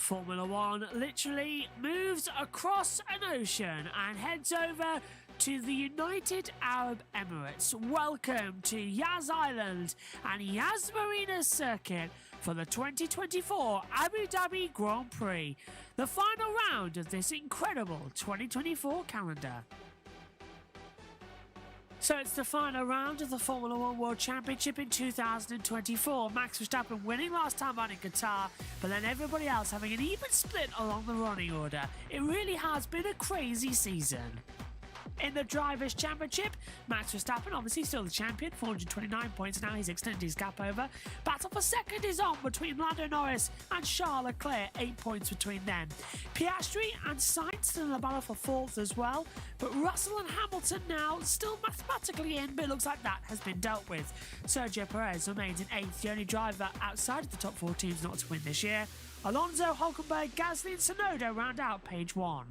Formula One literally moves across an ocean and heads over to the United Arab Emirates. Welcome to Yas Island and Yas Marina Circuit for the 2024 Abu Dhabi Grand Prix, the final round of this incredible 2024 calendar. So it's the final round of the Formula One World Championship in 2024. Max Verstappen winning last time out in Qatar, but then everybody else having an even split along the running order. It really has been a crazy season. In the Drivers' Championship, Max Verstappen, obviously still the champion, 429 points now, he's extended his gap over. Battle for second is on between Lando Norris and Charles Leclerc, 8 points between them. Piastri and Sainz still in the battle for fourth as well, but Russell and Hamilton now still mathematically in, but it looks like that has been dealt with. Sergio Perez remains in eighth, the only driver outside of the top four teams not to win this year. Alonso, Hulkenberg, Gasly and Tsunoda round out page one.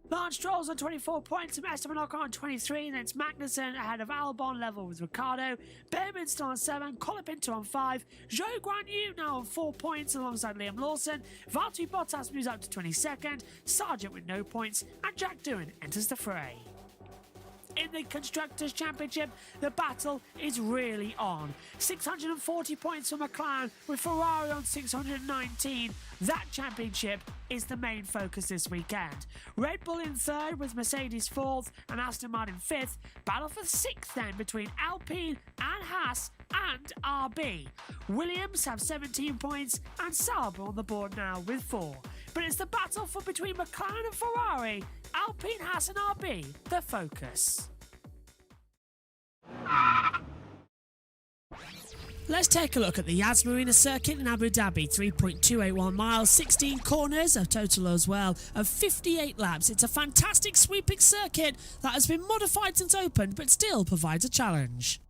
Lance Stroll's on 24 points, and Esteban Ocon on 23, and then it's Magnussen ahead of Albon, level with Ricciardo. Behrman still on 7, Colapinto on 5, Zhou Guanyu now on 4 points alongside Liam Lawson. Valtteri Bottas moves up to 22nd, Sargent with no points, and Jack Doohan enters the fray. In the Constructors' Championship, the battle is really on. 640 points for McLaren, with Ferrari on 619. That championship is the main focus this weekend. Red Bull in third, with Mercedes fourth and Aston Martin fifth. Battle for sixth then between Alpine and Haas and RB. Williams have 17 points and Sauber on the board now with 4. But it's the battle for between McLaren and Ferrari, Alpine, Haas and RB, the focus. Let's take a look at the Yas Marina Circuit in Abu Dhabi. 3.281 miles, 16 corners, a total as well of 58 laps. It's a fantastic sweeping circuit that has been modified since opened, but still provides a challenge.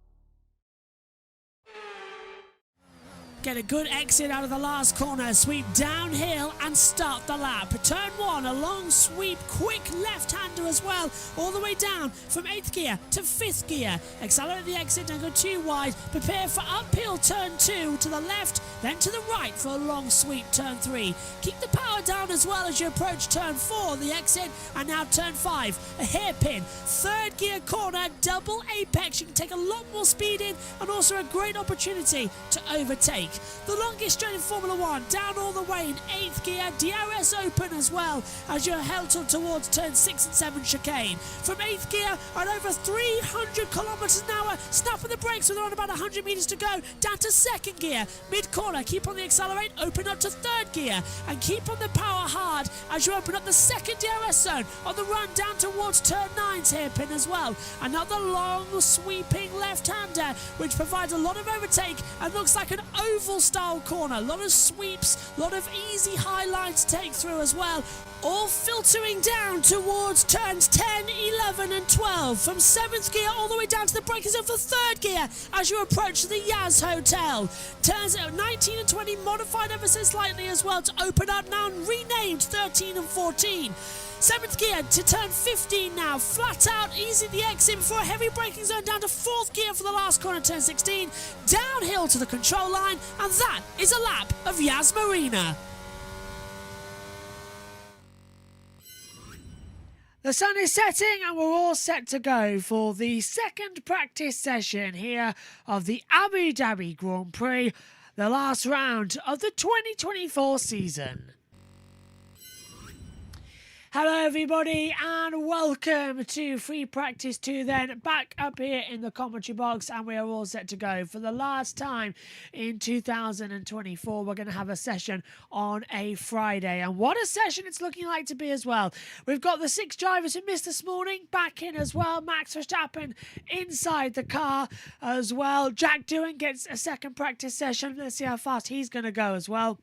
Get a good exit out of the last corner, sweep downhill and start the lap. Turn 1, a long sweep, quick left-hander as well, all the way down from 8th gear to 5th gear. Accelerate the exit, don't go too wide. Prepare for uphill turn 2 to the left, then to the right for a long sweep turn 3. Keep the power down as well as you approach turn 4, the exit, and now turn 5, a hairpin. 3rd gear corner, double apex. You can take a lot more speed in and also a great opportunity to overtake. The longest straight in Formula 1, down all the way in 8th gear, DRS open as well as you're held towards turn 6 and 7 chicane. From 8th gear at over 300 kilometers an hour, snapping the brakes with around about 100 meters to go, down to 2nd gear, mid-corner, keep on the accelerate, open up to 3rd gear, and keep on the power hard as you open up the 2nd DRS zone on the run down towards turn 9's hairpin as well. Another long sweeping left-hander, which provides a lot of overtake and looks like an oval style corner. A lot of sweeps, a lot of easy high lines to take through as well, all filtering down towards turns 10, 11 and 12. From 7th gear all the way down to the braking zone for 3rd gear as you approach the Yas Hotel. Turns 19 and 20 modified ever so slightly as well to open up, now renamed 13 and 14. 7th gear to turn 15 now, flat out, easy the exit before a heavy braking zone down to 4th gear for the last corner, turn 16, downhill to the control line, and that is a lap of Yas Marina. The sun is setting and we're all set to go for the second practice session here of the Abu Dhabi Grand Prix, the last round of the 2024 season. Hello everybody and welcome to Free Practice 2 then, back up here in the commentary box, and we are all set to go. For the last time in 2024, we're going to have a session on a Friday, and what a session it's looking like to be as well. We've got the 6 drivers who missed this morning back in as well. Max Verstappen inside the car as well. Jack Doohan gets a second practice session. Let's see how fast he's going to go as well.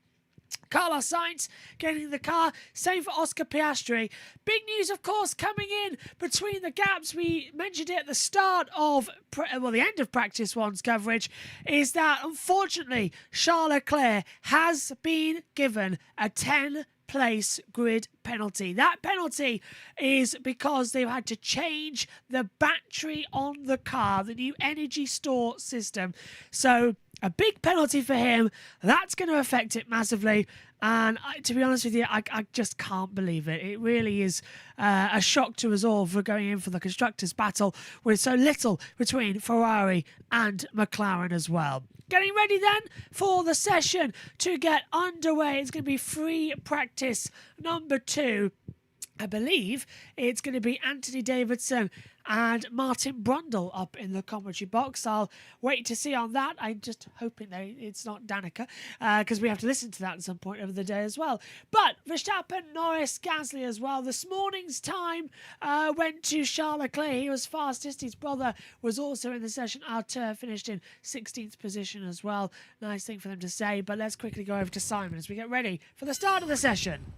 Carlos Sainz getting the car, same for Oscar Piastri. Big news, of course, coming in between the gaps. We mentioned it at the start of, the end of Practice 1's coverage, is that unfortunately Charles Leclerc has been given a 10-place grid penalty. That penalty is because they've had to change the battery on the car, the new energy store system. So a big penalty for him. That's going to affect it massively. And to be honest with you, I just can't believe it. It really is a shock to us all for going in for the constructors' battle with so little between Ferrari and McLaren as well. Getting ready then for the session to get underway. It's going to be free practice number 2. I believe it's going to be Anthony Davidson and Martin Brundle up in the commentary box. I'll wait to see on that. I'm just hoping that it's not Danica, because we have to listen to that at some point over the day as well. But Verstappen, Norris, Gasly as well. This morning's time went to Charles Leclerc. He was fastest. His brother was also in the session. Arthur finished in 16th position as well. Nice thing for them to say. But let's quickly go over to Simon as we get ready for the start of the session.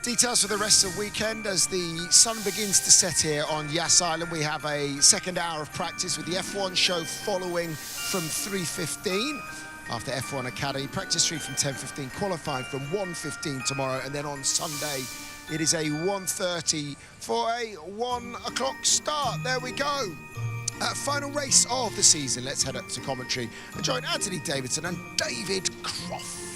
Details for the rest of the weekend as the sun begins to set here on Yas Island. We have a second hour of practice with the F1 show following from 3:15 after F1 Academy. Practice 3 from 10:15, qualifying from 1:15 tomorrow, and then on Sunday it is a 1:30 for a 1 o'clock start. There we go. Final race of the season. Let's head up to commentary and join Anthony Davidson and David Croft.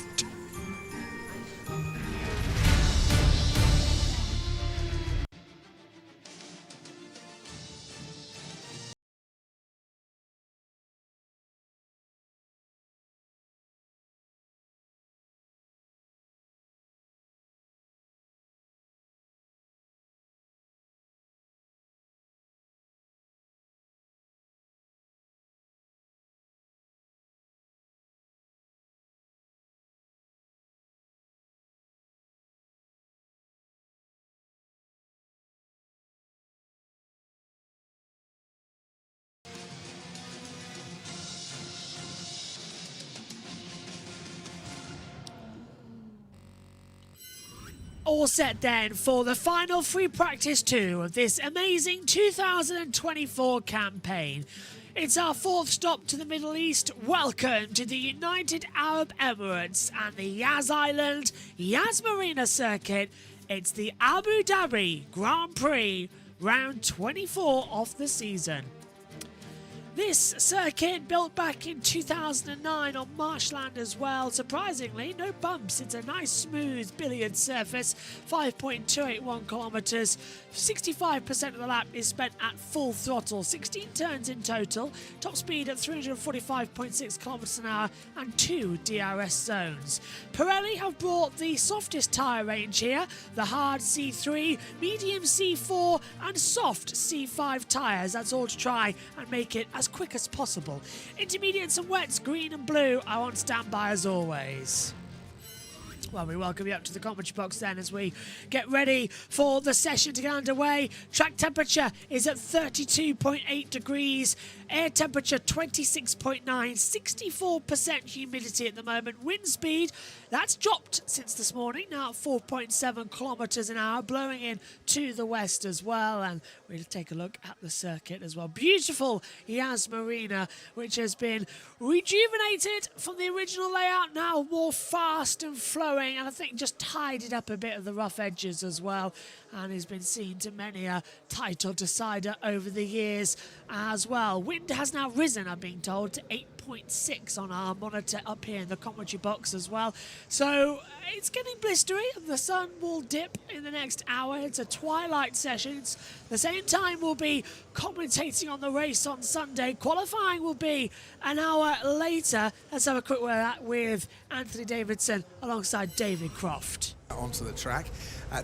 All set then for the final free practice 2 of this amazing 2024 campaign. It's our 4th stop to the Middle East. Welcome to the United Arab Emirates and the Yas Island Yas Marina circuit. It's the Abu Dhabi Grand Prix, round 24 of the season. This circuit, built back in 2009 on marshland as well. Surprisingly, no bumps. It's a nice smooth billiard surface, 5.281 kilometres. 65% of the lap is spent at full throttle, 16 turns in total. Top speed at 345.6 kilometres an hour and 2 DRS zones. Pirelli have brought the softest tyre range here, the hard C3, medium C4 and soft C5 tyres. That's all to try and make it as quick as possible. Intermediates and wets, green and blue, are on standby as always. Well, we welcome you up to the commentary box then as we get ready for the session to get underway. Track temperature is at 32.8 degrees. Air temperature 26.9, 64% humidity at the moment. Wind speed, that's dropped since this morning, now at 4.7 kilometres an hour, blowing in to the west as well. And we'll take a look at the circuit as well. Beautiful Yas Marina, which has been rejuvenated from the original layout, now more fast and flowing, and I think just tidied up a bit of the rough edges as well. and has been seen to many a title decider over the years as well. Wind has now risen, I'm being told, to 8.6 on our monitor up here in the commentary box as well. So it's getting blistery. The sun will dip in the next hour. It's a twilight session. It's the same time we'll be commentating on the race on Sunday. Qualifying will be an hour later. Let's have a quick word with Anthony Davidson alongside David Croft. Onto the track.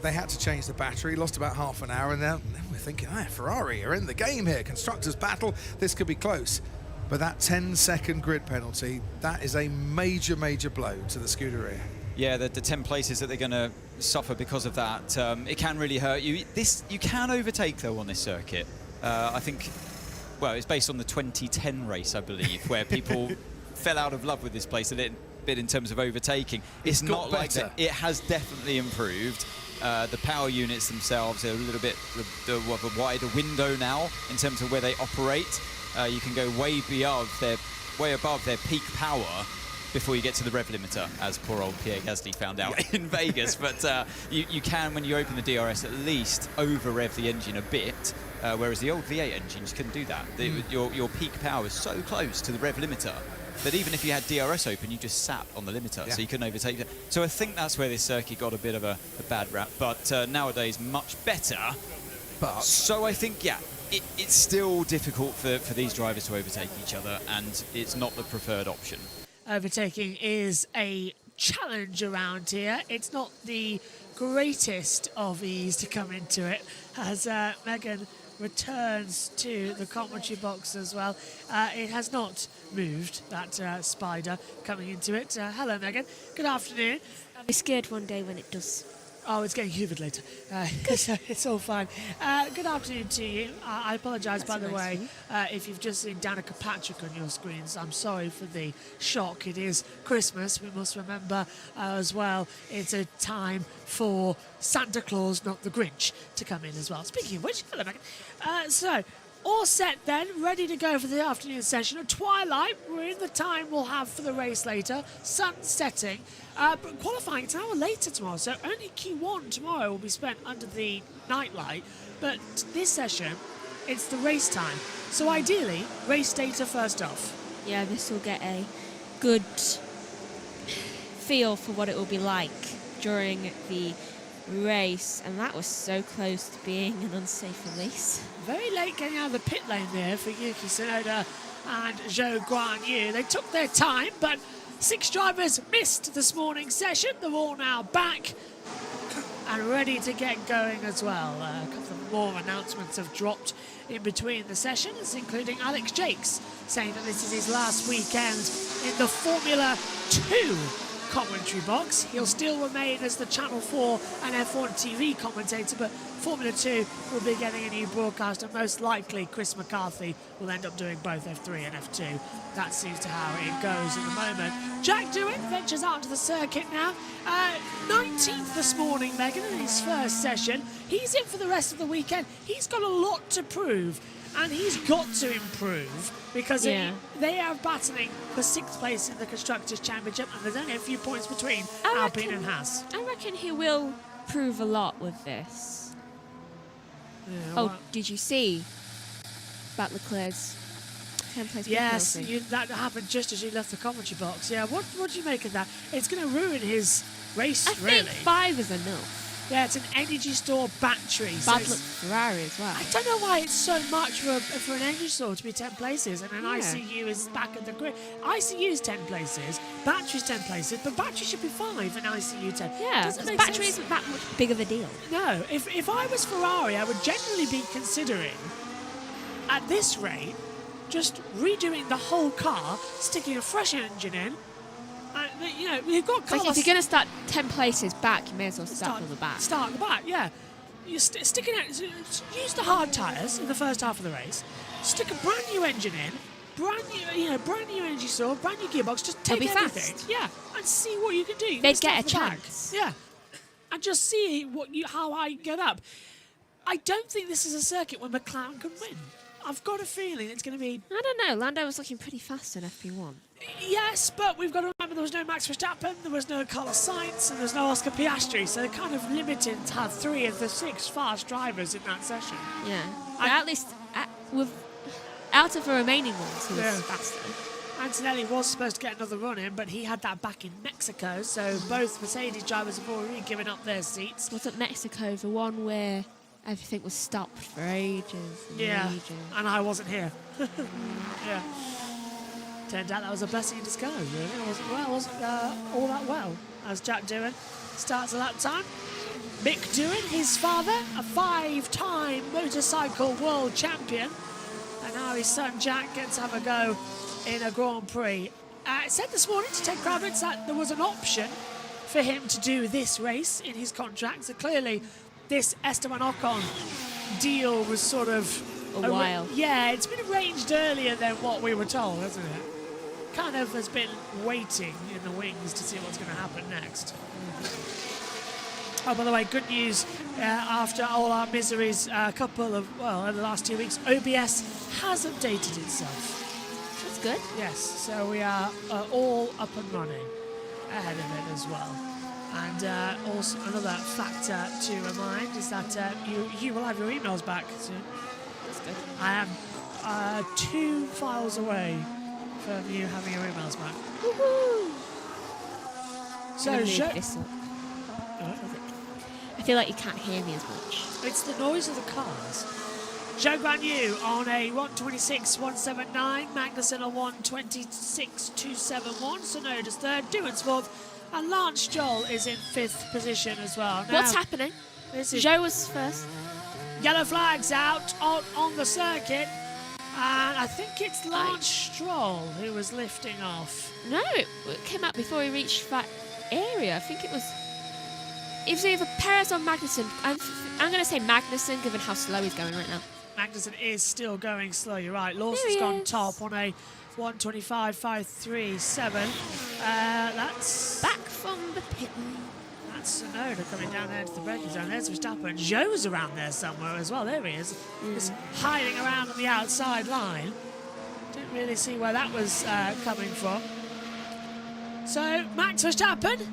They had to change the battery, lost about half an hour, and then we're thinking, Ferrari are in the game here. Constructors battle, this could be close. But that 10-second grid penalty, that is a major, major blow to the Scuderia. Yeah, the 10 places that they're going to suffer because of that, it can really hurt you. You can overtake, though, on this circuit. I think, well, it's based on the 2010 race, I believe, where people fell out of love with this place a little bit in terms of overtaking. It's not like that. It has definitely improved. The power units themselves are a little bit of a wider window now in terms of where they operate. You can go way above their peak power before you get to the rev limiter, as poor old Pierre Gasly found out in Vegas. But you can, when you open the DRS, at least over-rev the engine a bit, whereas the old V8 engines couldn't do that. Your peak power is so close to the rev limiter that even if you had DRS open, you just sat on the limiter, so you couldn't overtake it. So I think that's where this circuit got a bit of a bad rap, but nowadays much better. So I think, it's still difficult for these drivers to overtake each other, and it's not the preferred option. Overtaking is a challenge around here. It's not the greatest of ease to come into it, as Megan returns to the commentary box as well. It has not moved, that spider coming into it. Hello, Megan. Good afternoon. I'll be scared one day when it does. Oh, it's getting hoovered later. It's all fine. Good afternoon to you. I apologise, by the way, if you've just seen Danica Patrick on your screens. I'm sorry for the shock. It is Christmas. We must remember as well, it's a time for Santa Claus, not the Grinch, to come in as well. Speaking of which, hello, Megan. So, all set then, ready to go for the afternoon session. At twilight, we're in the time we'll have for the race later. Sun setting. But qualifying, it's an hour later tomorrow, so only Q1 tomorrow will be spent under the nightlight. But this session, it's the race time. So ideally, race data first off. Yeah, this will get a good feel for what it will be like during the race, and that was so close to being an unsafe release. Very late getting out of the pit lane there for Yuki Tsunoda and Zhou Guanyu. They took their time, but 6 drivers missed this morning's session. They're all now back and ready to get going as well. A couple of more announcements have dropped in between the sessions, including Alex Jakes saying that this is his last weekend in the Formula 2 commentary box. He'll still remain as the Channel 4 and F1 TV commentator, but Formula 2 will be getting a new broadcaster. Most likely Chris McCarthy will end up doing both F3 and F2. That seems to how it goes at the moment. Jack Doohan ventures out to the circuit now. 19th this morning, Megan, in his first session. He's in for the rest of the weekend. He's got a lot to prove, and he's got to improve, because they are battling for 6th place in the Constructors' Championship, and there's only a few points between Alpine and Haas. I reckon he will prove a lot with this. Did you see about Leclerc's 10th place? Yes, that happened just as you left the commentary box. Yeah, what do you make of that? It's going to ruin his race, really. I think 5 is enough. Yeah, it's an energy store battery. Bad luck for Ferrari as well. I don't know why it's so much for an energy store to be 10 places and an ICU is back at the grid. ICU is 10 places, battery's 10 places, but battery should be 5 and ICU 10. Yeah, because battery isn't that much big of a deal. No, if I was Ferrari, I would generally be considering, at this rate, just redoing the whole car, sticking a fresh engine in. You've got cars. Like if you're going to start 10 places back, you may as well start from the back. Start at the back, yeah. You're sticking out. Use the hard tyres in the first half of the race. Stick a brand new engine in, brand new energy store, brand new gearbox. Just take everything, and see what you can do. They'd get a chance, and just see how I get up. I don't think this is a circuit where McLaren can win. I've got a feeling it's going to be... I don't know. Lando was looking pretty fast in FP1. Yes, but we've got to remember there was no Max Verstappen, there was no Carlos Sainz, and there was no Oscar Piastri, so they're kind of limited to have 3 of the 6 fast drivers in that session. Yeah. But at least out of the remaining ones, he was faster. Antonelli was supposed to get another run in, but he had that back in Mexico, so both Mercedes drivers have already given up their seats. Wasn't Mexico the one where everything was stopped for ages and ages? And I wasn't here. Yeah. Turned out that was a blessing in disguise, really. It wasn't all that well, as Jack Doohan starts a lap time. Mick Doohan, his father, a 5-time motorcycle world champion, and now his son Jack gets to have a go in a Grand Prix. It said this morning to Ted Kravitz that there was an option for him to do this race in his contract, so clearly this Esteban Ocon deal was sort of... a while. Yeah, it's been arranged earlier than what we were told, hasn't it? Kind of has been waiting in the wings to see what's going to happen next. Oh, by the way, good news. After all our miseries, in the last 2 weeks, OBS has updated itself. That's good. Yes, so we are all up and running ahead of it as well. And also another factor to remind is that you will have your emails back soon. That's good. I am 2 files away from you having your emails back. Woohoo! So, I feel like you can't hear me as much. it's the noise of the cars. Joe Granu on a 126.179, Magnussen on 126.271, Sonoda's third, Doohan's fourth, and Lance Stroll is in 5th position as well. Now, What's happening? this is Joe was first. yellow flags out on the circuit, and I think it's Lance Stroll who was lifting off. No, it came out before he reached that area. I think it was either Perez or Magnussen. I'm going to say Magnussen, given how slow he's going right now. Magnussen is still going slow, you're right. Lawson's There he gone is. top on a 125.537. That's Back from the pit lane. That's Sonoda coming down there into the braking zone. There's Verstappen. Joe's around there somewhere as well. There he is. Just hiding around on the outside line. Didn't really see where that was coming from. So, Max Verstappen.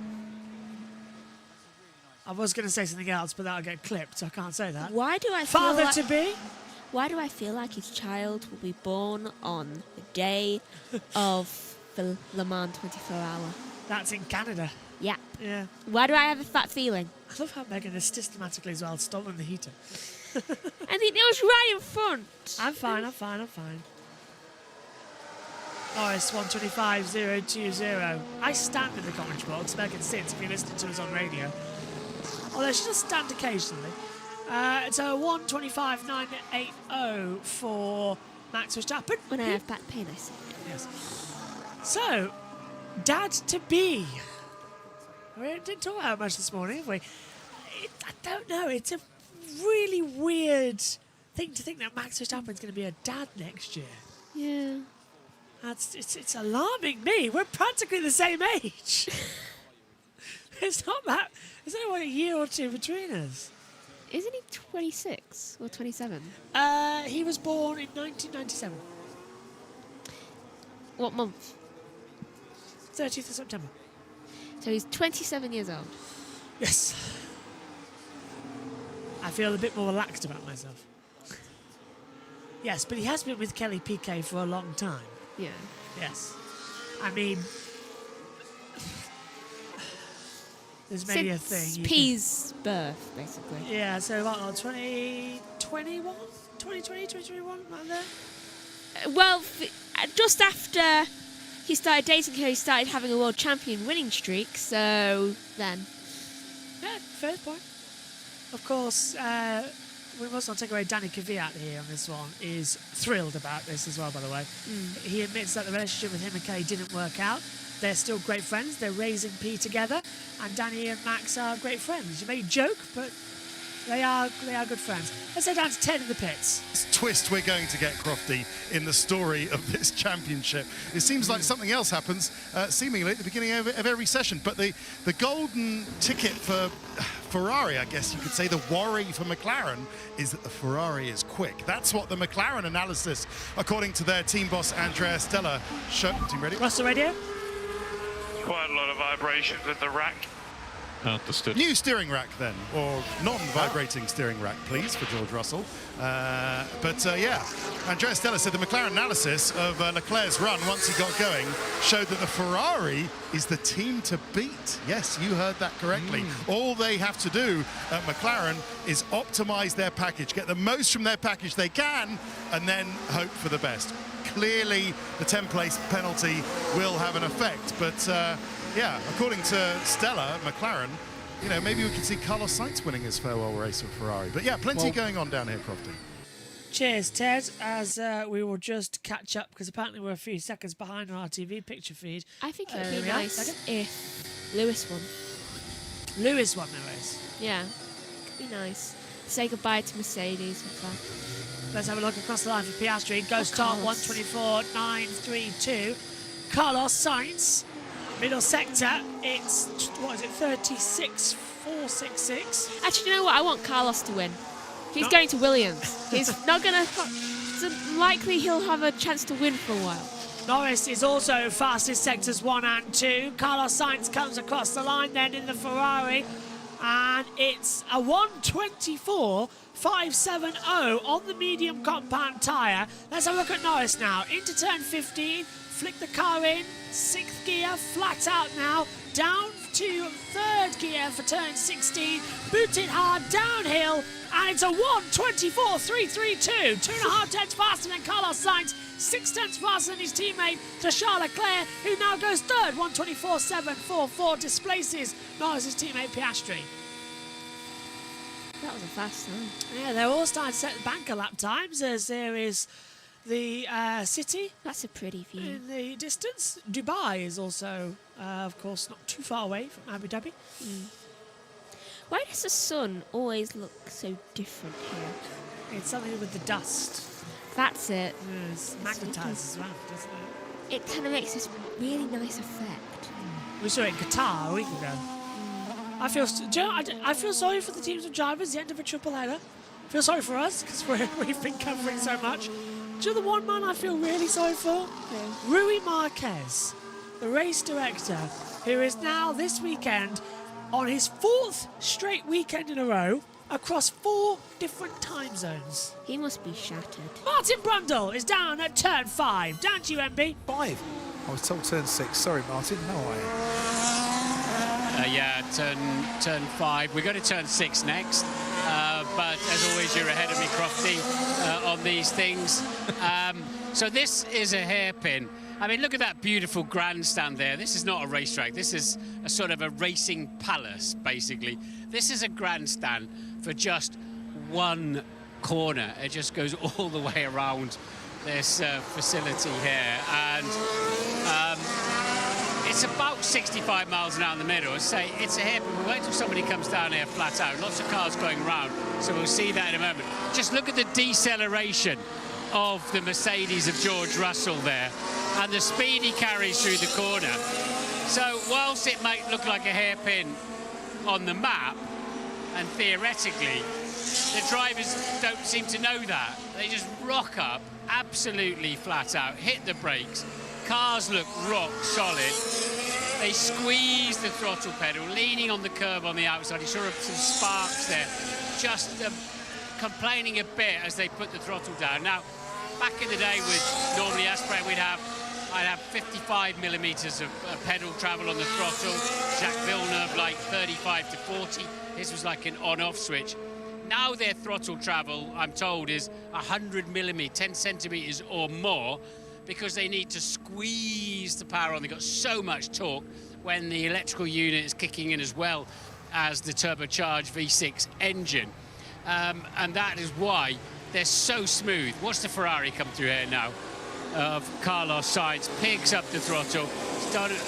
I was going to say something else, but that'll get clipped, so I can't say that. Why do I feel like his child will be born on the day of the Le Mans 24 hour? That's in Canada. Yeah. Yeah. Why do I have that feeling? I love how Megan has systematically as well stolen the heater. And it was right in front. I'm fine. Norris 125.020. I stand in the commentary box. Megan sits if you're listening to us on radio. Although she does stand occasionally. It's a 125.980 for Max Verstappen. When I have back pain, I said. Yes. So, dad to be. We didn't talk about it much this morning, have we? I don't know. It's a really weird thing to think that Max Verstappen's going to be a dad next year. Yeah. It's alarming me. We're practically the same age. It's not that. There's only a year or two between us. Isn't he 26 or 27? He was born in 1997. What month? 30th of September. So he's 27 years old. Yes. I feel a bit more relaxed about myself. Yes, but he has been with Kelly Piquet for a long time. Yeah. Yes. I mean, there's maybe a thing. Since P's birth, basically. Yeah, so what, 2021? 2020, 2021, right there? Well, just after he started dating her, he started having a world champion winning streak, so then. Yeah, fair point. Of course, we must not take away Danny Kvyat here on this one, is thrilled about this as well, by the way. He admits that the relationship with him and Kelly didn't work out. They're still great friends. They're raising P together, and Danny and Max are great friends. You may joke, but They are good friends. Let's go down to 10 in the pits. Twist we're going to get, Crofty, in the story of this championship. It seems like something else happens seemingly at the beginning of every session, but the golden ticket for Ferrari, I guess you could say, the worry for McLaren is that the Ferrari is quick. That's what the McLaren analysis, according to their team boss Andrea Stella, showed. Team ready? Russell radio. Quite a lot of vibrations with the rack. Understood. New steering rack then, or non-vibrating steering rack, please, for George Russell. Yeah, Andrea Stella said the McLaren analysis of Leclerc's run once he got going showed that the Ferrari is the team to beat. Yes, you heard that correctly. All they have to do at McLaren is optimize their package, get the most from their package they can, and then hope for the best. Clearly, the 10th-place penalty will have an effect, but yeah, according to Stella, McLaren, you know, maybe we could see Carlos Sainz winning his farewell race with Ferrari. But yeah, plenty going on down here, Crofty. Cheers, Ted, as we will just catch up, because apparently we're a few seconds behind on our TV picture feed. I think it would be nice if Lewis won. Lewis won the race. Yeah, it'd be nice. Say goodbye to Mercedes with that. Let's have a look across the line for Piastri. Goes top, 1:24.932. Carlos Sainz. Middle sector, it's, what is it, 36.466. Actually, you know what? I want Carlos to win. He's going to Williams. He's not going to... It's unlikely he'll have a chance to win for a while. Norris is also fastest sectors 1 and 2. Carlos Sainz comes across the line then in the Ferrari. And it's a 1:24.570 on the medium compound tyre. Let's have a look at Norris now. Into turn 15. Flick the car in, 6th gear, flat out now, down to 3rd gear for turn 16, boot it hard, downhill, and it's a 1:24.332, 2.5 tenths faster than Carlos Sainz, 6 tenths faster than his teammate Charles Leclerc, who now goes 3rd, 1:24.744, displaces Norris's teammate Piastri. That was a fast time. Yeah, they're all starting to set the banker lap times, as there is the city. That's a pretty view. In the distance. Dubai is also, of course, not too far away from Abu Dhabi. Why does the sun always look so different here? It's something with the dust. That's it. It's magnetised as well, doesn't it? It kind of makes this really nice effect. We saw it in Qatar a week ago. I feel sorry for the teams of drivers, the end of a triple header. I feel sorry for us, because we've been covering so much. Do you know the one man I feel really sorry for? Rui Marquez, the race director, who is now this weekend on his 4th straight weekend in a row across 4 different time zones. He must be shattered. Martin Brundle is down at turn 5. Down to you, MB. 5. I was told turn 6. Sorry, Martin. No, yeah, turn 5. We're going to turn 6 next. But as always, you're ahead of me, Crofty, on these things. So this is a hairpin. I mean, look at that beautiful grandstand there. This is not a racetrack. This is a sort of a racing palace, basically. This is a grandstand for just one corner. It just goes all the way around this facility here. And it's about 65 miles an hour in the middle. I'd say it's a hairpin. We'll wait till somebody comes down here flat out. Lots of cars going round, so we'll see that in a moment. Just look at the deceleration of the Mercedes of George Russell there and the speed he carries through the corner. So whilst it might look like a hairpin on the map, and theoretically, the drivers don't seem to know that. They just rock up absolutely flat out, hit the brakes. Cars look rock solid. They squeeze the throttle pedal, leaning on the curb on the outside. You saw some sparks there, just complaining a bit as they put the throttle down. Now, back in the day with normally Asprey, I'd have 55 millimeters of pedal travel on the throttle. Jacques Villeneuve like 35 to 40. This was like an on-off switch. Now their throttle travel, I'm told, is 100 millimeters, 10 centimeters or more, because they need to squeeze the power on. They've got so much torque when the electrical unit is kicking in as well as the turbocharged V6 engine. And that is why they're so smooth. Watch the Ferrari come through here now. Carlos Sainz picks up the throttle,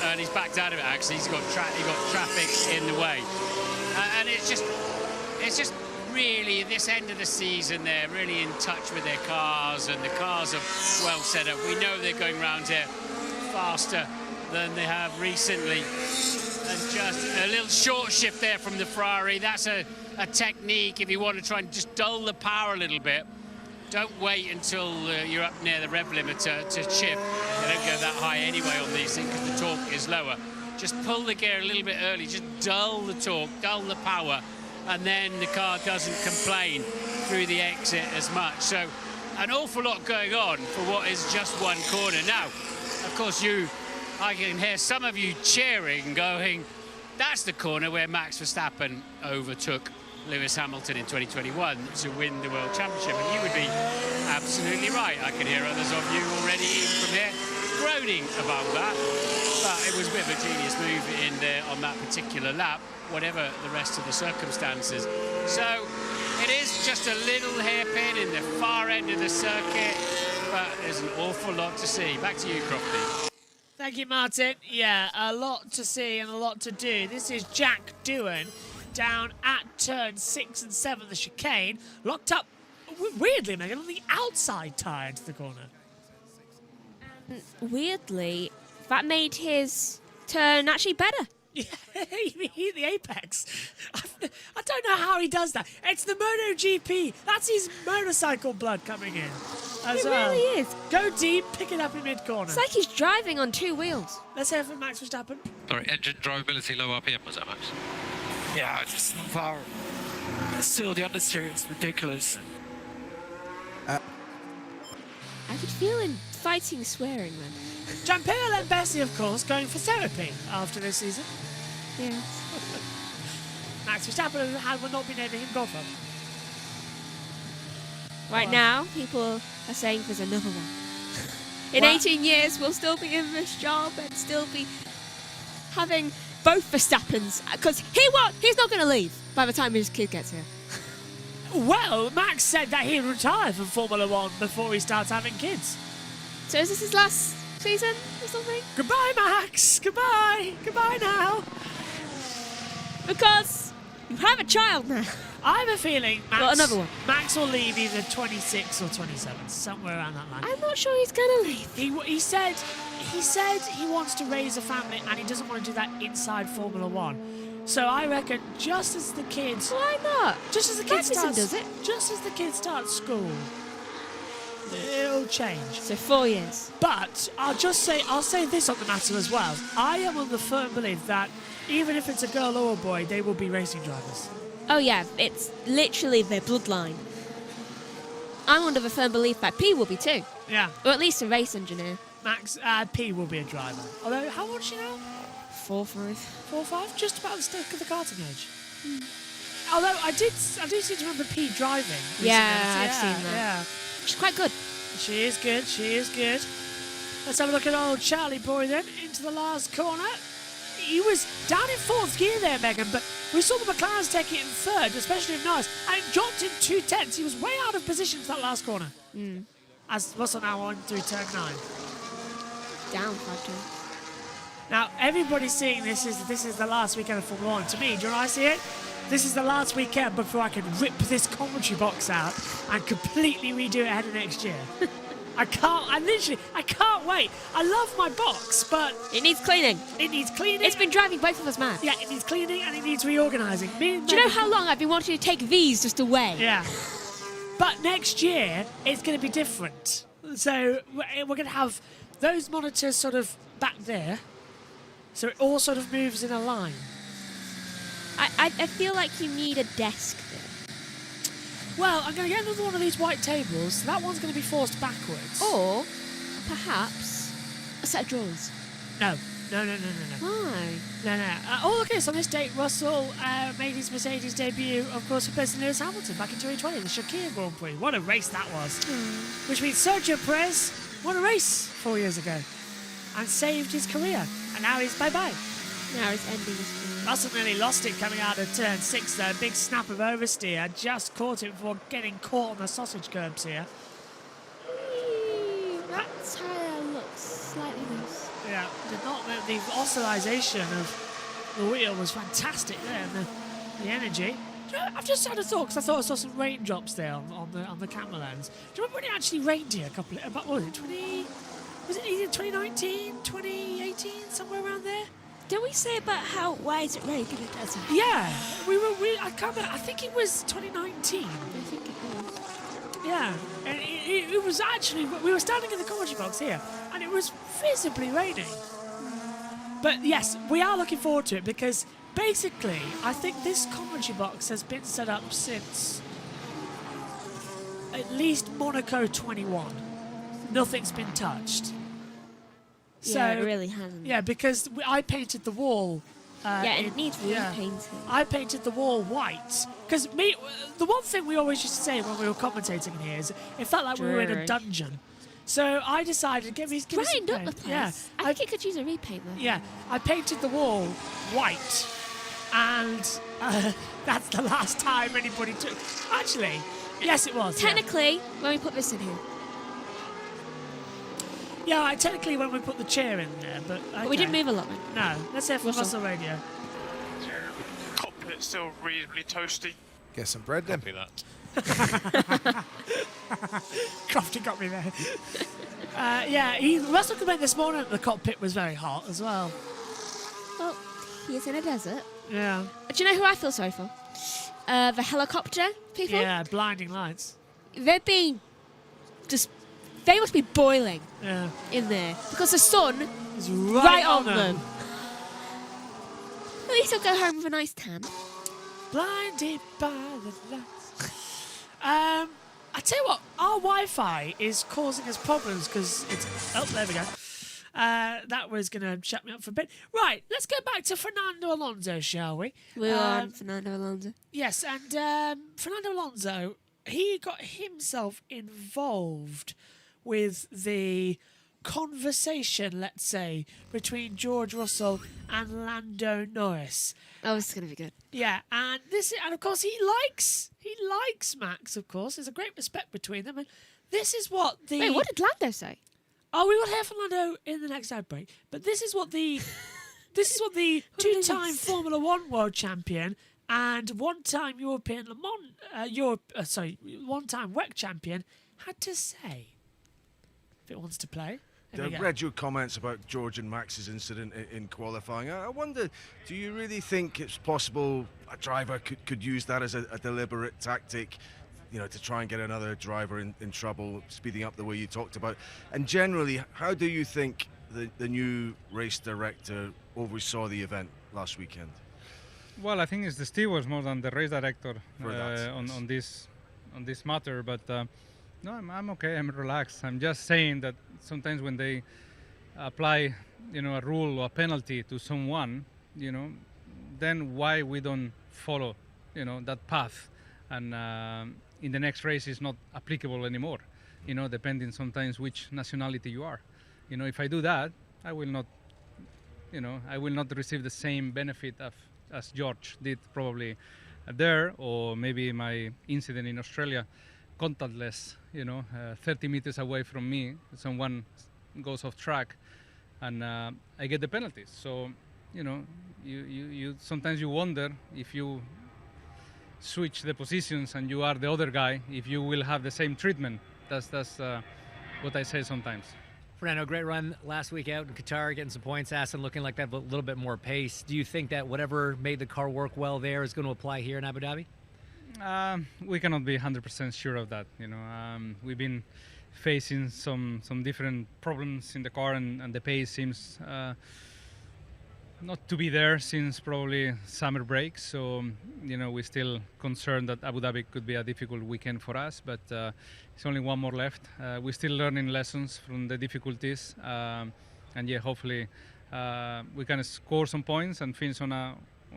and he's backed out of it, actually. He got traffic in the way. And it's just really, at this end of the season, they're really in touch with their cars, and the cars are well set up. We know they're going around here faster than they have recently. And just a little short shift there from the Ferrari. That's a technique if you want to try and just dull the power a little bit. Don't wait until you're up near the rev limiter to shift. They don't go that high anyway on these things because the torque is lower. Just pull the gear a little bit early, just dull the torque, dull the power, and then the car doesn't complain through the exit as much. So an awful lot going on for what is just one corner. Now, of course, I can hear some of you cheering, going, that's the corner where Max Verstappen overtook Lewis Hamilton in 2021 to win the World Championship. And you would be absolutely right. I can hear others of you already from here groaning about that. But it was a bit of a genius move in there on that particular lap, whatever the rest of the circumstances. So it is just a little hairpin in the far end of the circuit, but there's an awful lot to see. Back to you, Crofty. Thank you, Martin. Yeah, a lot to see and a lot to do. This is Jack Doohan down at turn 6 and 7, the chicane, locked up, weirdly, Megan, on the outside tyre into the corner. Weirdly, that made his turn actually better. Yeah, he hit the apex. I don't know how he does that. It's the MotoGP. That's his motorcycle blood coming in. As It well. really is. Go deep, pick it up in mid-corner. It's like he's driving on 2 wheels. Let's hear from Max Verstappen. Sorry, engine drivability, low RPM, was that, Max? Yeah, it's just far. Still, the understeer is ridiculous. I could feel him fighting swearing then. Gianpiero Lembesi, of course, going for therapy after this season. Yeah. Max Verstappen will not be named him Godfather. Right now, people are saying there's another one. In Well- 18 years, we'll still be in this job and still be having both Verstappens. Because he's not going to leave by the time his kid gets here. Well, Max said that he'd retire from Formula One before he starts having kids. So is this his last season or something? Goodbye, Max. Goodbye. Goodbye now. Because you have a child now. I have a feeling Max, Well, another one. Max will leave either 26 or 27, somewhere around that line. I'm not sure he's going to leave. He said he wants to raise a family and he doesn't want to do that inside Formula One. So I reckon just as the kids, Why not? just as the kids Magnussen start, does it. just as the kids start school, it'll change. So 4 years. But I'll say this on the matter as well. I am on the firm belief that even if it's a girl or a boy, they will be racing drivers. Oh yeah, it's literally their bloodline. I'm under the firm belief that P will be too. Yeah. Or at least a race engineer. Max P will be a driver. Although, how old is she now? 4 or 5. 4 or 5? Just about the stick of the karting age. Although I do seem to remember P driving. recently. Yeah, I've seen that. Yeah. She's quite good. She is good. She is good. Let's have a look at old Charlie boy then into the last corner. He was down in 4th gear there, Megan, but we saw the McLarens take it in 3rd, especially in Norris, and it dropped him 2 tenths. He was way out of position for that last corner. As Russell now on through turn 9. Down 5 times. Now, everybody's seeing this is the last weekend of Formula 1. To me, do you know how I see it? This is the last weekend before I can rip this commentary box out and completely redo it ahead of next year. I can't wait. I love my box, but It needs cleaning. it needs cleaning. It's been driving both of us mad. Yeah, it needs cleaning and it needs reorganising. Do you know how long I've been wanting to take these just away? Yeah. But next year, it's going to be different. So we're going to have those monitors sort of back there. So it all sort of moves in a line. I feel like you need a desk there. Well, I'm going to get another one of these white tables. That one's going to be forced backwards. Or perhaps a set of drawers. No. Why? Oh, okay, so on this date, Russell made his Mercedes debut, of course, replacing Lewis Hamilton back in 2020, the Shakir Grand Prix. What a race that was. Which means Sergio Perez won a race 4 years ago and saved his career. And now he's bye-bye. Now it's ending his career. Russell nearly lost it coming out of turn 6 there. Big snap of oversteer. Just caught it before getting caught on the sausage curbs here. That tyre looks slightly loose. Yeah, the oscillation of the wheel was fantastic there, and the energy. Do you know, I've just had a thought, because I thought I saw some raindrops there on the camera lens. Do you remember when it actually rained here about, what was it, was it either 2019, 2018, somewhere around there? Did we say about why is it raining in the desert? Yeah, I can't remember, I think it was 2019. I think it was. Yeah, and it was actually, we were standing in the commentary box here, and it was visibly raining. But yes, we are looking forward to it, because basically, I think this commentary box has been set up since at least Monaco 21. Nothing's been touched. Yeah, it really hasn't. Yeah, because I painted the wall. And it needs repainting. I painted the wall white. Because the one thing we always used to say when we were commentating in here is it felt like we were in a dungeon. So I decided, give me some Brightened up paint. the place. Yeah, I think it could use a repaint though. yeah, I painted the wall white. And that's the last time anybody took... Actually, yes it was. Technically, when we put this in here. Yeah, technically when we put the chair in there, but... Okay. But we didn't move a lot then. No, let's hear from Russell Radio. Cockpit's still reasonably toasty. Get some bread then. Copy that. Crofty got me there. Russell complained this morning that the cockpit was very hot as well. Well, he is in a desert. Yeah. Do you know who I feel sorry for? The helicopter people. Yeah, blinding lights. They're being they must be boiling in there because the sun is right on them. At least they'll go home with a nice tan. Blinded by the lights. I tell you what, our Wi-Fi is causing us problems because it's... Oh, there we go. That was going to shut me up for a bit. Right, let's go back to Fernando Alonso, shall we? We're on Fernando Alonso. Yes, and Fernando Alonso, he got himself involved with the conversation, let's say, between George Russell and Lando Norris. Oh, it's going to be good. Yeah, and of course he likes Max, of course. There's a great respect between them, and this is what the... Wait, what did Lando say? Oh, we will hear from Lando in the next ad break. But this is what the two-time Formula One world champion and one-time European Le Mans, one-time WEC champion had to say. If it wants to play. I read your comments about George and Max's incident in qualifying. I wonder, do you really think it's possible a driver could use that as a deliberate tactic, to try and get another driver in trouble, speeding up the way you talked about? And generally, how do you think the new race director oversaw the event last weekend? Well, I think it's the stewards more than the race director on this matter, but no, I'm okay. I'm relaxed. I'm just saying that sometimes when they apply, a rule or a penalty to someone, then why we don't follow, that path, and in the next race is not applicable anymore. Depending sometimes which nationality you are. If I do that, I will not, I will not receive the same benefit as George did probably there, or maybe my incident in Australia. Contactless, 30 meters away from me, someone goes off track, and I get the penalties. So, you sometimes you wonder if you switch the positions and you are the other guy, if you will have the same treatment. That's what I say sometimes. Fernando, great run last week out in Qatar, getting some points. Aston looking like they have a little bit more pace. Do you think that whatever made the car work well there is going to apply here in Abu Dhabi? We cannot be 100% sure of that. We've been facing some different problems in the car, and the pace seems not to be there since probably summer break. So, we're still concerned that Abu Dhabi could be a difficult weekend for us, but it's only one more left. We're still learning lessons from the difficulties, and hopefully we can score some points and finish on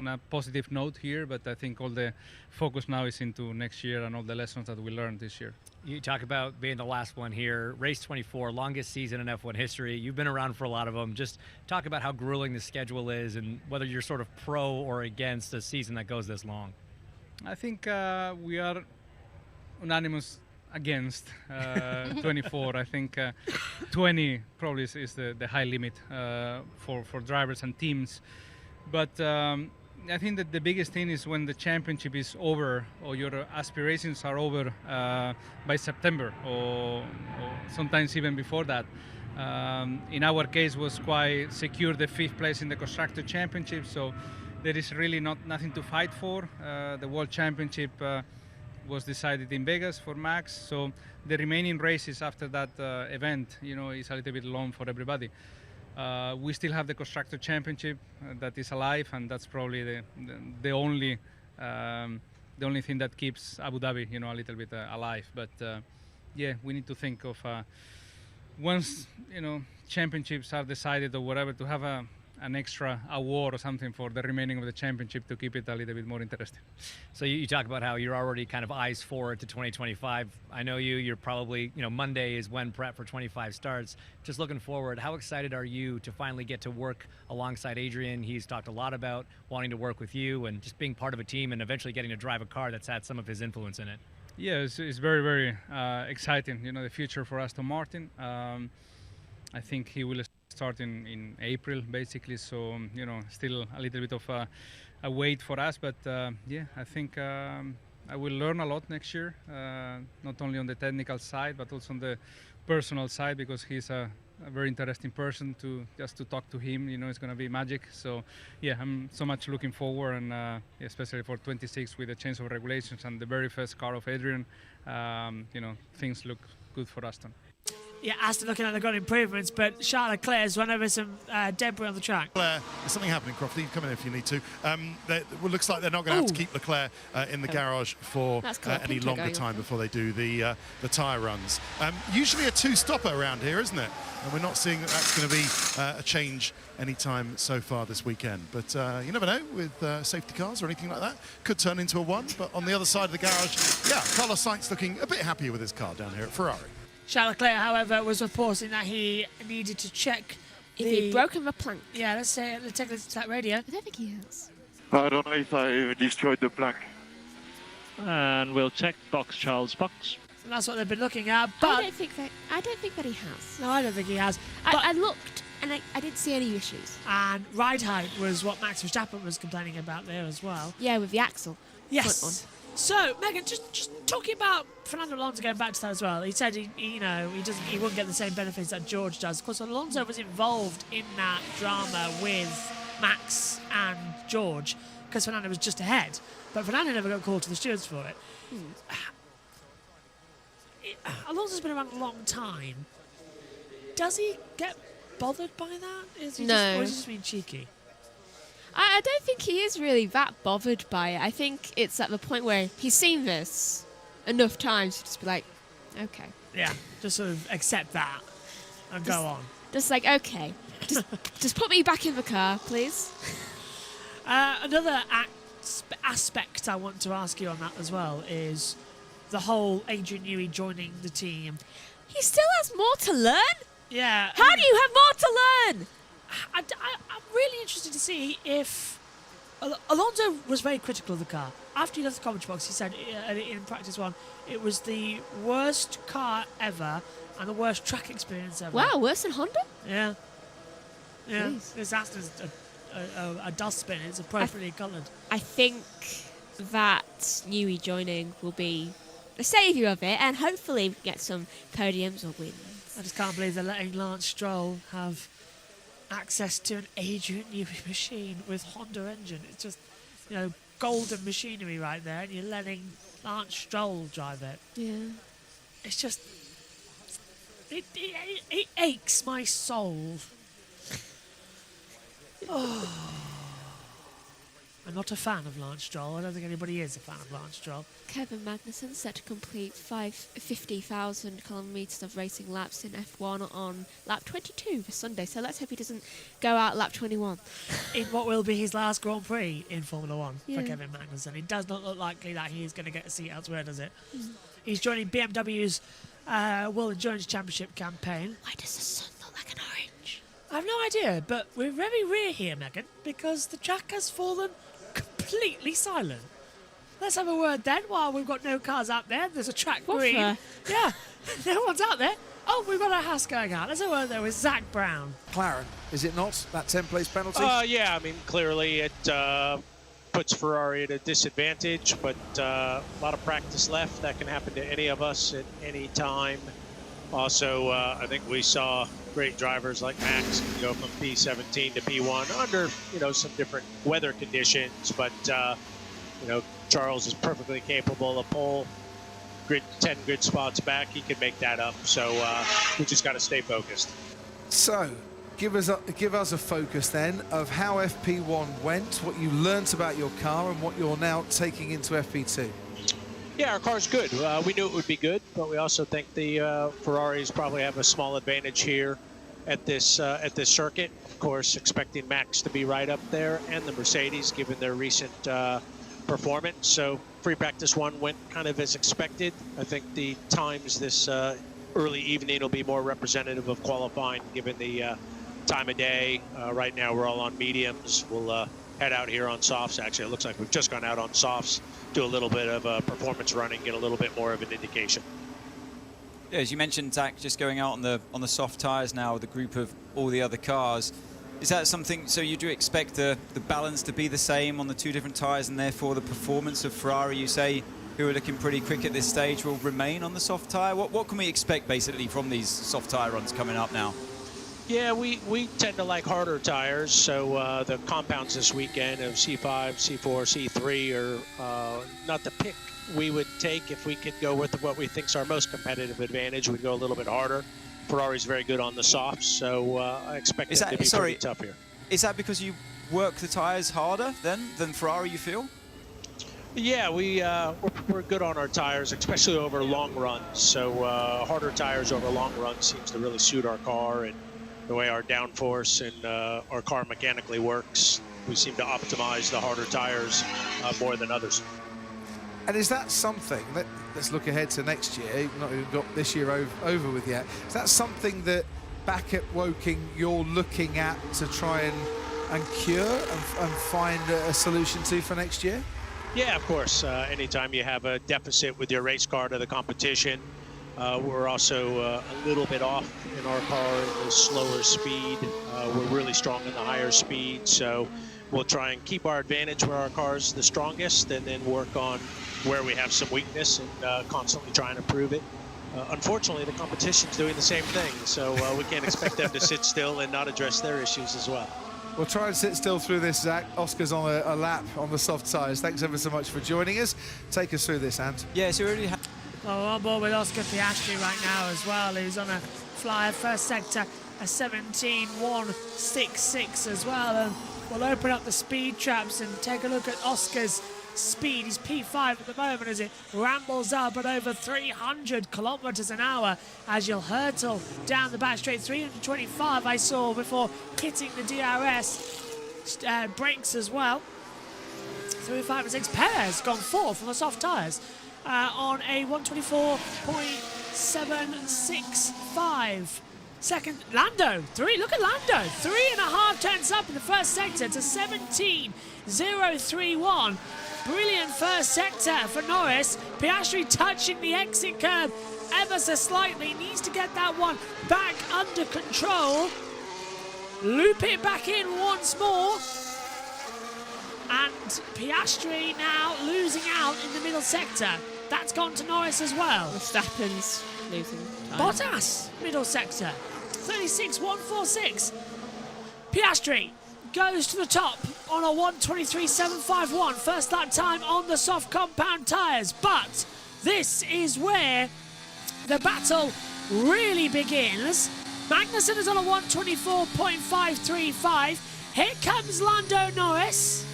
a positive note here, but I think all the focus now is into next year and all the lessons that we learned this year. You talk about being the last one here, race 24, longest season in F1 history. You've been around for a lot of them. Just talk about how grueling the schedule is and whether you're sort of pro or against a season that goes this long. I think we are unanimous against 24. I think 20 probably is the high limit for drivers and teams. But I think that the biggest thing is when the championship is over or your aspirations are over by September or sometimes even before that. In our case was quite secure the 5th place in the Constructor Championship, so there is really nothing to fight for. The World Championship was decided in Vegas for Max, so the remaining races after that event, you know, is a little bit long for everybody. We still have the Constructor Championship that is alive, and that's probably the only thing that keeps Abu Dhabi, you know, a little bit alive. But yeah, we need to think of once, you know, championships are decided or whatever, to have an extra award or something for the remaining of the championship to keep it a little bit more interesting. So you talk about how you're already kind of eyes forward to 2025. I know you're probably, you know, Monday is when prep for 25 starts. Just looking forward, how excited are you to finally get to work alongside Adrian? He's talked a lot about wanting to work with you and just being part of a team and eventually getting to drive a car that's had some of his influence in it. Yeah, it's very, very exciting, you know, the future for Aston Martin. I think he will start in April, basically, so, you know, still a little bit of a wait for us, but yeah, I think I will learn a lot next year, not only on the technical side, but also on the personal side, because he's a very interesting person. Just to talk to him, you know, it's going to be magic. So yeah, I'm so much looking forward, and especially for 26 with the change of regulations and the very first car of Adrian, you know, things look good for Aston. Yeah, Aston looking at the good improvements, but Charles Leclerc's run over some debris on the track. There's something happening, Crofty. You come in if you need to. It looks like they're not going to have to keep Leclerc in the garage for any longer time before they do the tyre runs. Usually a two-stopper around here, isn't it? And we're not seeing that that's going to be a change anytime so far this weekend. But you never know with safety cars or anything like that. Could turn into a one. But on the other side of the garage, yeah, Carlos Sainz looking a bit happier with his car down here at Ferrari. Charles Leclerc, however, was reporting that he needed to check if he'd broken the plank. Yeah, let's take a listen to that radio. I don't think he has. I don't know if I destroyed the plank. And we'll check box, Charles, box. And that's what they've been looking at, but I don't think that he has. No, I don't think he has. I looked and I didn't see any issues. And ride height was what Max Verstappen was complaining about there as well. Yeah, with the axle. Yes. So, Megan, just talking about Fernando Alonso, going back to that as well. He said he wouldn't get the same benefits that George does. Of course, Alonso was involved in that drama with Max and George because Fernando was just ahead, but Fernando never got called to the stewards for it. Alonso's been around a long time. Does he get bothered by that? Is he no. Or is he just being cheeky? I don't think he is really that bothered by it. I think it's at the point where he's seen this enough times to just be like, okay. Yeah, just sort of accept that and go on. Just like, okay, just put me back in the car, please. Another aspect I want to ask you on that as well is the whole Adrian Newey joining the team. He still has more to learn? Yeah. How do you have more to learn? I'm really interested to see if Alonso was very critical of the car. After he left the commentary box, he said in practice one, it was the worst car ever and the worst track experience ever. Wow, worse than Honda? Yeah. Yeah. Jeez. This Aston's a dustbin. It's appropriately coloured. I think that Newey joining will be the saviour of it, and hopefully get some podiums or wins. I just can't believe they're letting Lance Stroll have access to an Adrian Newey machine with Honda engine. It's just, you know, golden machinery right there, and you're letting Lance Stroll drive it. Yeah. It's just, it aches my soul. Oh. I'm not a fan of Lance Stroll. I don't think anybody is a fan of Lance Stroll. Kevin Magnussen set to complete 50,000 kilometres of racing laps in F1 on lap 22 for Sunday. So let's hope he doesn't go out lap 21. In what will be his last Grand Prix in Formula One for Yeah. Kevin Magnussen. It does not look likely that he is going to get a seat elsewhere, does it? He's joining BMW's World Endurance Championship campaign. Why does the sun look like an orange? I have no idea, but we're very rare here, Megan, because the track has fallen completely silent. Let's have a word then while we've got no cars out there. There's a track green. Yeah, no one's out there. Oh, we've got a Haas going out. Let's have a word there with Zach Brown. McLaren, is it not, that 10th place penalty? Yeah, I mean, clearly it puts Ferrari at a disadvantage, but a lot of practice left. That can happen to any of us at any time. Also, I think we saw great drivers like Max go from P17 to P1 under, some different weather conditions, but, Charles is perfectly capable of pole. 10 grid spots back, he can make that up. So we just got to stay focused. So, give us a focus then of how FP1 went, what you learnt about your car, and what you're now taking into FP2. Yeah, our car's good. We knew it would be good, but we also think the Ferraris probably have a small advantage here at this circuit. Of course, expecting Max to be right up there, and the Mercedes, given their recent performance. So free practice 1 went kind of as expected. I think the times this early evening will be more representative of qualifying, given the time of day. Right now we're all on mediums. We'll head out here on softs. Actually, it looks like we've just gone out on softs, do a little bit of performance running, get a little bit more of an indication. Yeah, as you mentioned, Zach, just going out on the soft tyres now with a group of all the other cars. Is that something, so you do expect the balance to be the same on the 2 different tyres, and therefore the performance of Ferrari, you say, who are looking pretty quick at this stage, will remain on the soft tyre? What can we expect basically from these soft tyre runs coming up now? Yeah, we tend to like harder tires, so the compounds this weekend of C5, C4, C3 are not the pick we would take. If we could go with what we think is our most competitive advantage, we'd go a little bit harder. Ferrari's very good on the softs, so I expect them to be pretty tough here. Is that because you work the tyres harder than Ferrari, you feel? Yeah, we're good on our tires, especially over long runs. So harder tires over long runs seems to really suit our car, and the way our downforce and our car mechanically works, we seem to optimize the harder tires more than others. And is that something, let's look ahead to next year, you've not even got this year over with yet, is that something that back at Woking you're looking at to try and cure and find a solution to for next year? Yeah, of course. Anytime you have a deficit with your race car to the competition, we're also a little bit off in our car in the slower speed. We're really strong in the higher speed, so we'll try and keep our advantage where our car's the strongest, and then work on where we have some weakness and constantly try and improve it. Unfortunately, the competition's doing the same thing, so we can't expect them to sit still and not address their issues as well. We'll try and sit still through this, Zach. Oscar's on a lap on the soft tyres. Thanks ever so much for joining us. Take us through this, Ant. Yeah, so we already well, on board with Oscar Piastri right now as well. He's on a flyer first sector, a 17.166 as well. And we'll open up the speed traps and take a look at Oscar's speed. He's P5 at the moment as it rambles up at over 300 kilometers an hour as you'll hurtle down the back straight. 325 I saw before hitting the DRS brakes as well. 3, 5 and 6. Perez gone 4th from the soft tyres on a 124.765. Second, Lando, 3. Look at Lando, 3.5 turns up in the first sector to 17.031. Brilliant first sector for Norris. Piastri touching the exit curb ever so slightly. Needs to get that one back under control. Loop it back in once more. And Piastri now losing out in the middle sector. That's gone to Norris as well. Verstappen's losing time. Bottas, middle sector. 36.146. Piastri goes to the top on a 123.751. First lap time on the soft compound tyres. But this is where the battle really begins. Magnussen is on a 124.535. Here comes Lando Norris.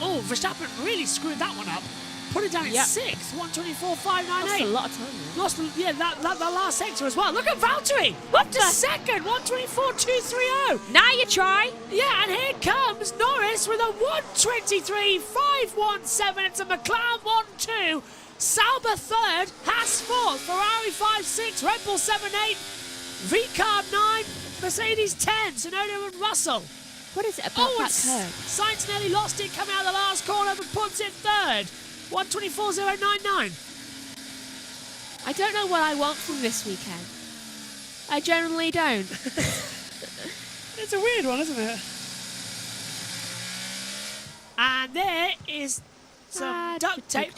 Oh, Verstappen really screwed that one up. Put it down in 6th, 124.598. That's a lot of time. Lost, yeah, that last sector as well. Look at Valtteri, up to second, 124.230. Now you try. Yeah, and here comes Norris with a 123.517. It's a McLaren 1-2. Sauber 3rd, Haas 4th, Ferrari 5-6, Red Bull 7-8, VCARB 9, Mercedes 10, Tsunoda and Russell. What is it about that curve? Sainz nearly lost it coming out of the last corner, but puts it 3rd. 124.099. I don't know what I want from this weekend. I generally don't. It's a weird one, isn't it? And there is some duct tape.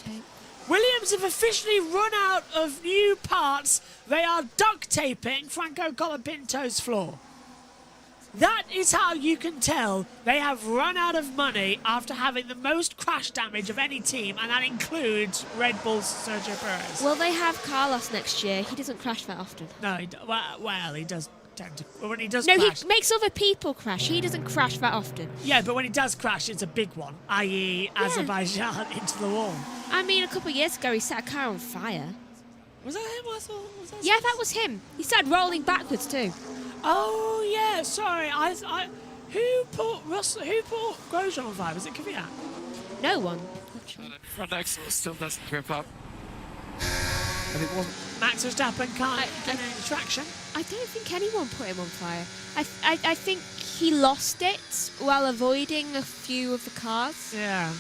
Williams have officially run out of new parts. They are duct taping Franco Colapinto's floor. That is how you can tell they have run out of money after having the most crash damage of any team, and that includes Red Bull's Sergio Perez. Will they have Carlos next year? He doesn't crash that often. No, well, he does tend to. When he does no, crash, he makes other people crash. He doesn't crash that often. Yeah, but when he does crash, it's a big one, i.e. Azerbaijan into the wall. I mean, a couple of years ago, he set a car on fire. Was that him? I thought. Was that yeah, that was him. He started rolling backwards too. Oh yeah, sorry. Who put Grosjean on fire? Was it Kvyat? No one. Front axle still doesn't grip up. And it wasn't. Max Verstappen can't get any traction. I don't think anyone put him on fire. I think he lost it while avoiding a few of the cars. Yeah.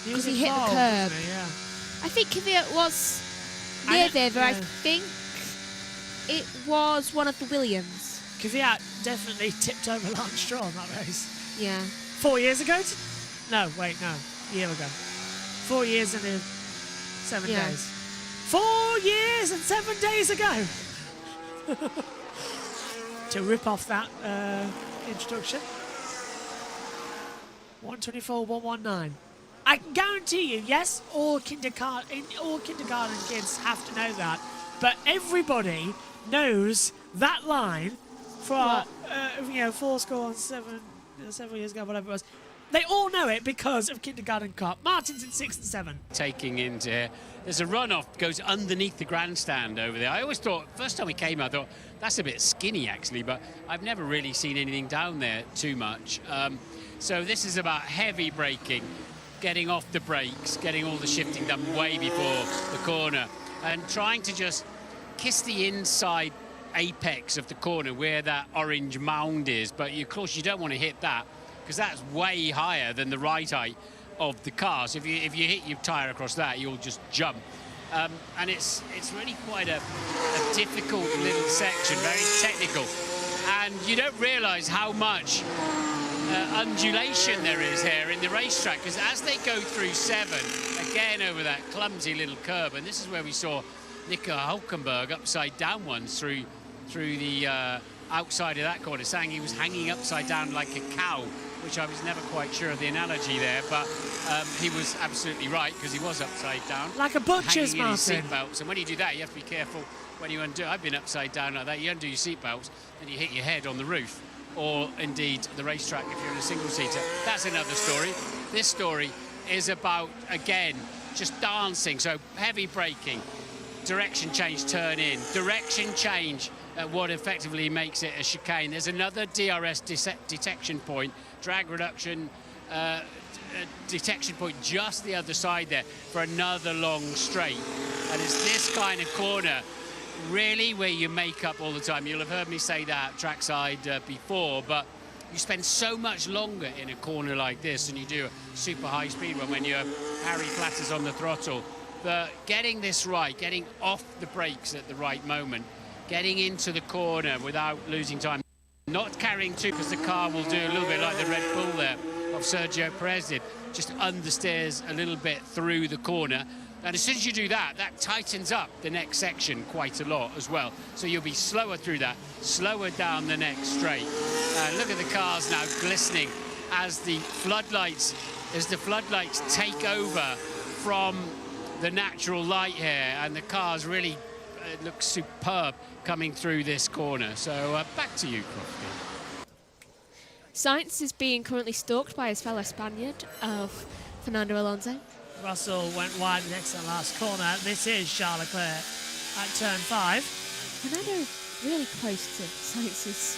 Because he hit the curb. Yeah. I think Kvyat was near there, but I think it was one of the Williams. Kvyat definitely tipped over Lance Stroll in that race. Yeah. 4 years ago? No, wait, no. A year ago. 4 years and 7 days. 4 years and 7 days ago! To rip off that introduction. 124, 119. I can guarantee you, yes, all kindergarten kids have to know that, but everybody knows that line from, 7 years ago, whatever it was. They all know it because of Kindergarten Cop. Martin's in 6 and 7. Taking into here. There's a runoff, goes underneath the grandstand over there. I always thought, first time we came out, I thought, that's a bit skinny actually, but I've never really seen anything down there too much. So this is about heavy braking, getting off the brakes, getting all the shifting done way before the corner, and trying to just kiss the inside apex of the corner where that orange mound is. But of course you don't want to hit that, because that's way higher than the right height of the car. So if you hit your tyre across that, you'll just jump. And it's really quite a difficult little section, very technical. And you don't realise how much undulation there is here in the racetrack, because as they go through 7, again over that clumsy little curb, and this is where we saw Nico Hülkenberg upside down once through the outside of that corner, saying he was hanging upside down like a cow, which I was never quite sure of the analogy there, but he was absolutely right, because he was upside down. Like a butcher's, hanging in his Martin. seatbelts, and when you do that, you have to be careful when you undo. I've been upside down like that. You undo your seatbelts, and you hit your head on the roof, or indeed the racetrack if you're in a single-seater. That's another story. This story is about, again, just dancing. So heavy braking, direction change, turn in, direction change at what effectively makes it a chicane. There's another DRS detection point, drag reduction detection point just the other side there for another long straight. And it's this kind of corner really where you make up all the time. You'll have heard me say that trackside before, but you spend so much longer in a corner like this than you do a super high speed one when you're Harry Platters on the throttle. But getting this right, getting off the brakes at the right moment, getting into the corner without losing time, not carrying too, because the car will do a little bit like the Red Bull there of Sergio Perez did, just understeers a little bit through the corner. And as soon as you do that, that tightens up the next section quite a lot as well. So you'll be slower through that, slower down the next straight. Look at the cars now glistening as the floodlights take over from the natural light here, and the cars really look superb coming through this corner. So back to you, Crofty. Sainz is being currently stalked by his fellow Spaniard of Fernando Alonso. Russell went wide next to the last corner. This is Charles Leclerc at turn 5. Fernando really close to Sainz's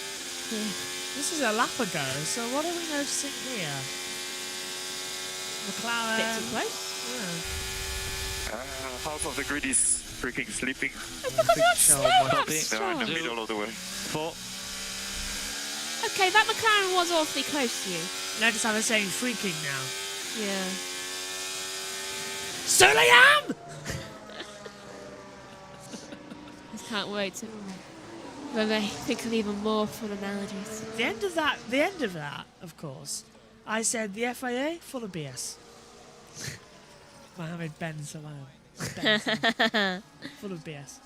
here. This is a lap ago, so what are we noticing here? McLaren. Bit too close. Half of the grid is freaking sleeping. They're in the middle of the way. 4. Okay, that McLaren was awfully close to you. Notice how they're saying freaking now. Yeah. Still I am! I can't wait to when they think of even more fun analogies. The end of that, of course, I said the FIA full of BS. Mohammed Ben Salman. Full of BS.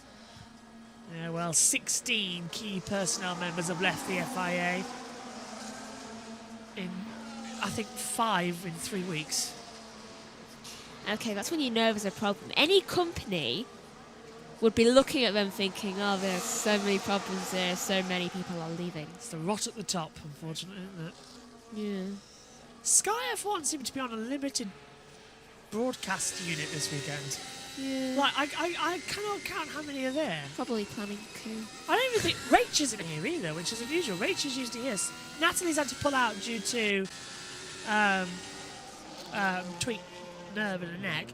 Yeah, well, 16 key personnel members have left the FIA in, I think, 5 in 3 weeks. Okay, that's when you know there's a problem. Any company would be looking at them thinking, oh, there's so many problems there, so many people are leaving. It's the rot at the top, unfortunately, isn't it? Yeah. Sky F1 seemed to be on a limited broadcast unit this weekend. Yeah. Like, I cannot count how many are there. Probably planning coup. I don't even think Rach isn't here either, which is unusual. Rach is usually here. Natalie's had to pull out due to tweak nerve in her neck.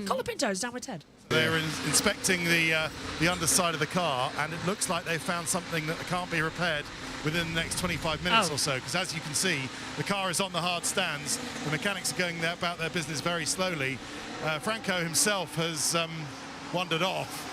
Colapinto's down with Ted. They're inspecting the underside of the car, and it looks like they've found something that can't be repaired within the next 25 minutes or so, because as you can see, the car is on the hard stands. The mechanics are going about their business very slowly. Franco himself has wandered off,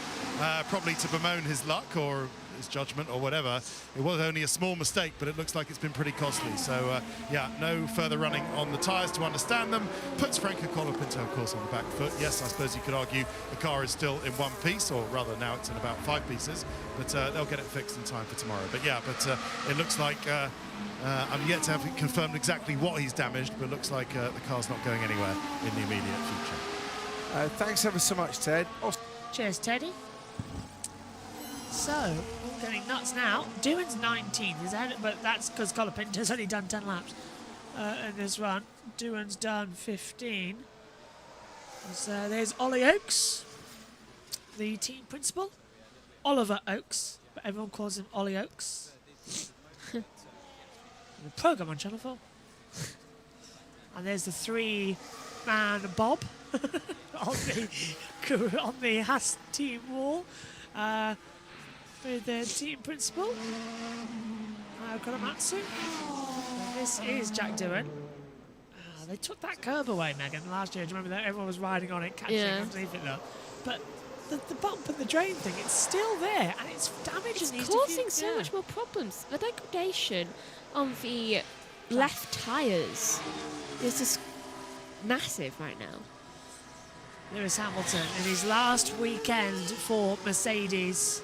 probably to bemoan his luck or his judgment or whatever. It was only a small mistake, but it looks like it's been pretty costly. So, yeah, no further running on the tyres to understand them. Puts Franco Colapinto, of course, on the back foot. Yes, I suppose you could argue the car is still in one piece, or rather now it's in about 5 pieces, but they'll get it fixed in time for tomorrow. But yeah, it looks like I'm yet to have it confirmed exactly what he's damaged, but it looks like the car's not going anywhere in the immediate future. Thanks ever so much, Ted. Cheers, Teddy. So, all going nuts now. Doohan's 19th, is that, but that's because Colapinto's only done 10 laps in this run. Doohan's done 15. So there's Ollie Oakes, the team principal. Oliver Oakes, but everyone calls him Ollie Oakes. The programme on Channel 4. And there's the 3-man Bob on the Haas team wall. With the team principal, Korematsu. This is Jack Doohan. They took that curb away, Megan, last year. Do you remember that? Everyone was riding on it, catching underneath it, though. But the bump and the drain thing, it's still there, and it's damaging. It's causing so much more problems. The degradation on the left tyres is just massive right now. Lewis Hamilton in his last weekend for Mercedes.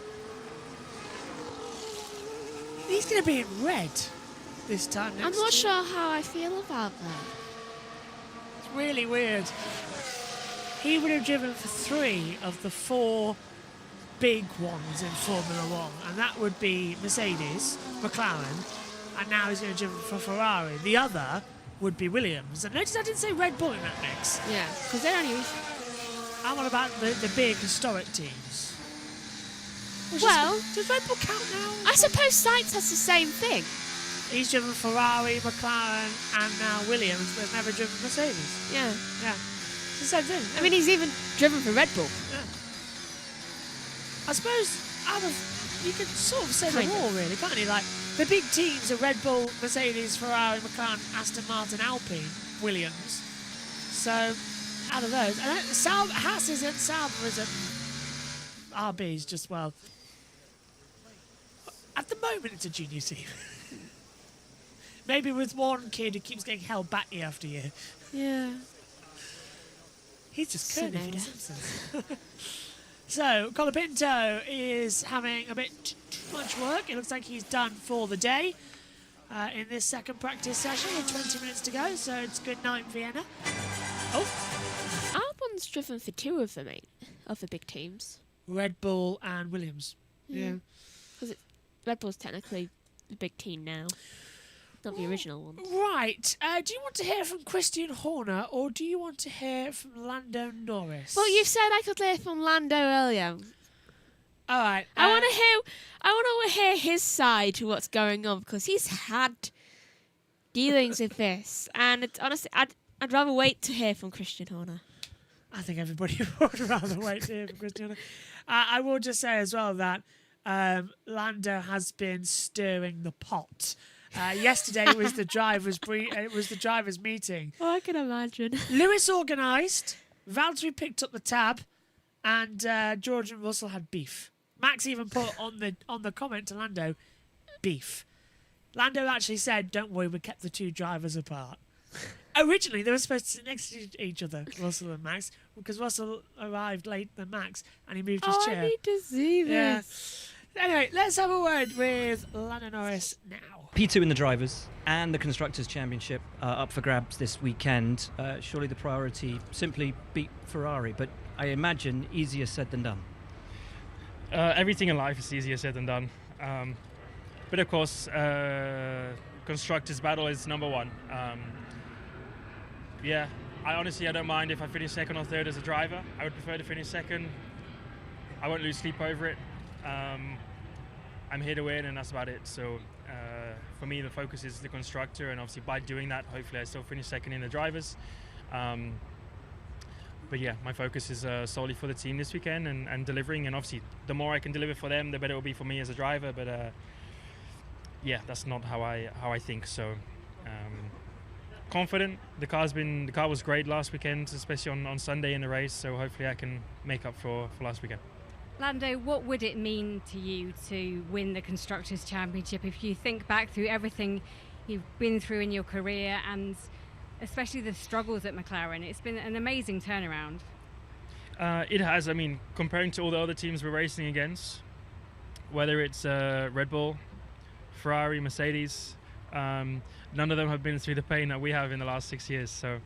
He's going to be in red this time next I'm not year. sure how I feel about that. It's really weird. He would have driven for 3 of the 4 big ones in Formula 1, and that would be Mercedes, McLaren, and now he's going to driven for Ferrari. The other would be Williams. And notice I didn't say Red Bull in that mix. Yeah, because they're only... I'm on about the big historic teams. Well, does Red Bull count now? I suppose Sainz has the same thing. He's driven Ferrari, McLaren, and now Williams, but never driven Mercedes. Yeah. Yeah. It's the same thing. I mean, he's even driven for Red Bull. Yeah. I suppose you could sort of say them all, really, can't you? Like, the big teams are Red Bull, Mercedes, Ferrari, McLaren, Aston Martin, Alpine, Williams. So, out of those. And Haas isn't, Sauber isn't, RB's just, well... At the moment, it's a junior team. Maybe with one kid who keeps getting held back year after year. Yeah. He's just curly for the Simpsons. So, Colapinto is having a bit too much work. It looks like he's done for the day in this second practice session with 20 minutes to go. So it's good night, Vienna. Oh. Albon's driven for 2 of the big teams. Red Bull and Williams. Yeah. Because Red Bull's technically the big team now, not the original one. Right. Do you want to hear from Christian Horner or do you want to hear from Lando Norris? Well, you said I could hear from Lando earlier. All right. I want to hear his side to what's going on because he's had dealings with this, and honestly, I'd rather wait to hear from Christian Horner. I think everybody would rather wait to hear from Christian Horner. I will just say as well that Lando has been stirring the pot. Yesterday was the drivers' meeting. Oh, I can imagine. Lewis organised, Valtteri picked up the tab, and George and Russell had beef. Max even put on the comment to Lando, beef. Lando actually said, "Don't worry, we kept the 2 drivers apart." Originally, they were supposed to sit next to each other, Russell and Max, because Russell arrived late than Max, and he moved his chair. I need to see this. Yeah. Anyway, let's have a word with Lando Norris now. P2 in the Drivers and the Constructors' Championship up for grabs this weekend. Surely the priority, simply beat Ferrari, but I imagine easier said than done. Everything in life is easier said than done. But of course, Constructors' battle is number one. Yeah, I don't mind if I finish second or third as a driver. I would prefer to finish second. I won't lose sleep over it. I'm here to win, and that's about it. So for me, the focus is the constructor, and obviously by doing that, hopefully I still finish second in the drivers. But yeah, my focus is solely for the team this weekend and delivering, and obviously the more I can deliver for them, the better it will be for me as a driver. But yeah, that's not how I think. So confident. The car was great last weekend, especially on Sunday in the race. So hopefully I can make up for last weekend. Lando, what would it mean to you to win the Constructors' Championship if you think back through everything you've been through in your career and especially the struggles at McLaren? It's been an amazing turnaround. It has. I mean, comparing to all the other teams we're racing against, whether it's Red Bull, Ferrari, Mercedes, none of them have been through the pain that we have in the last 6 years. So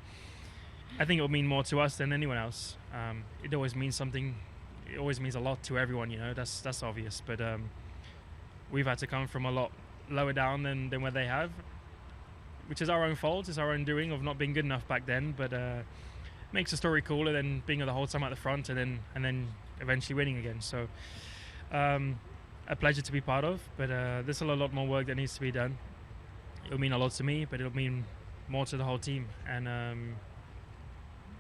I think it will mean more to us than anyone else. It always means something. It always means a lot to everyone, you know. That's obvious. But we've had to come from a lot lower down than where they have, which is our own fault. It's our own doing of not being good enough back then. But makes the story cooler than being the whole time at the front and then eventually winning again. So a pleasure to be part of. But there's a lot more work that needs to be done. It'll mean a lot to me, but it'll mean more to the whole team. And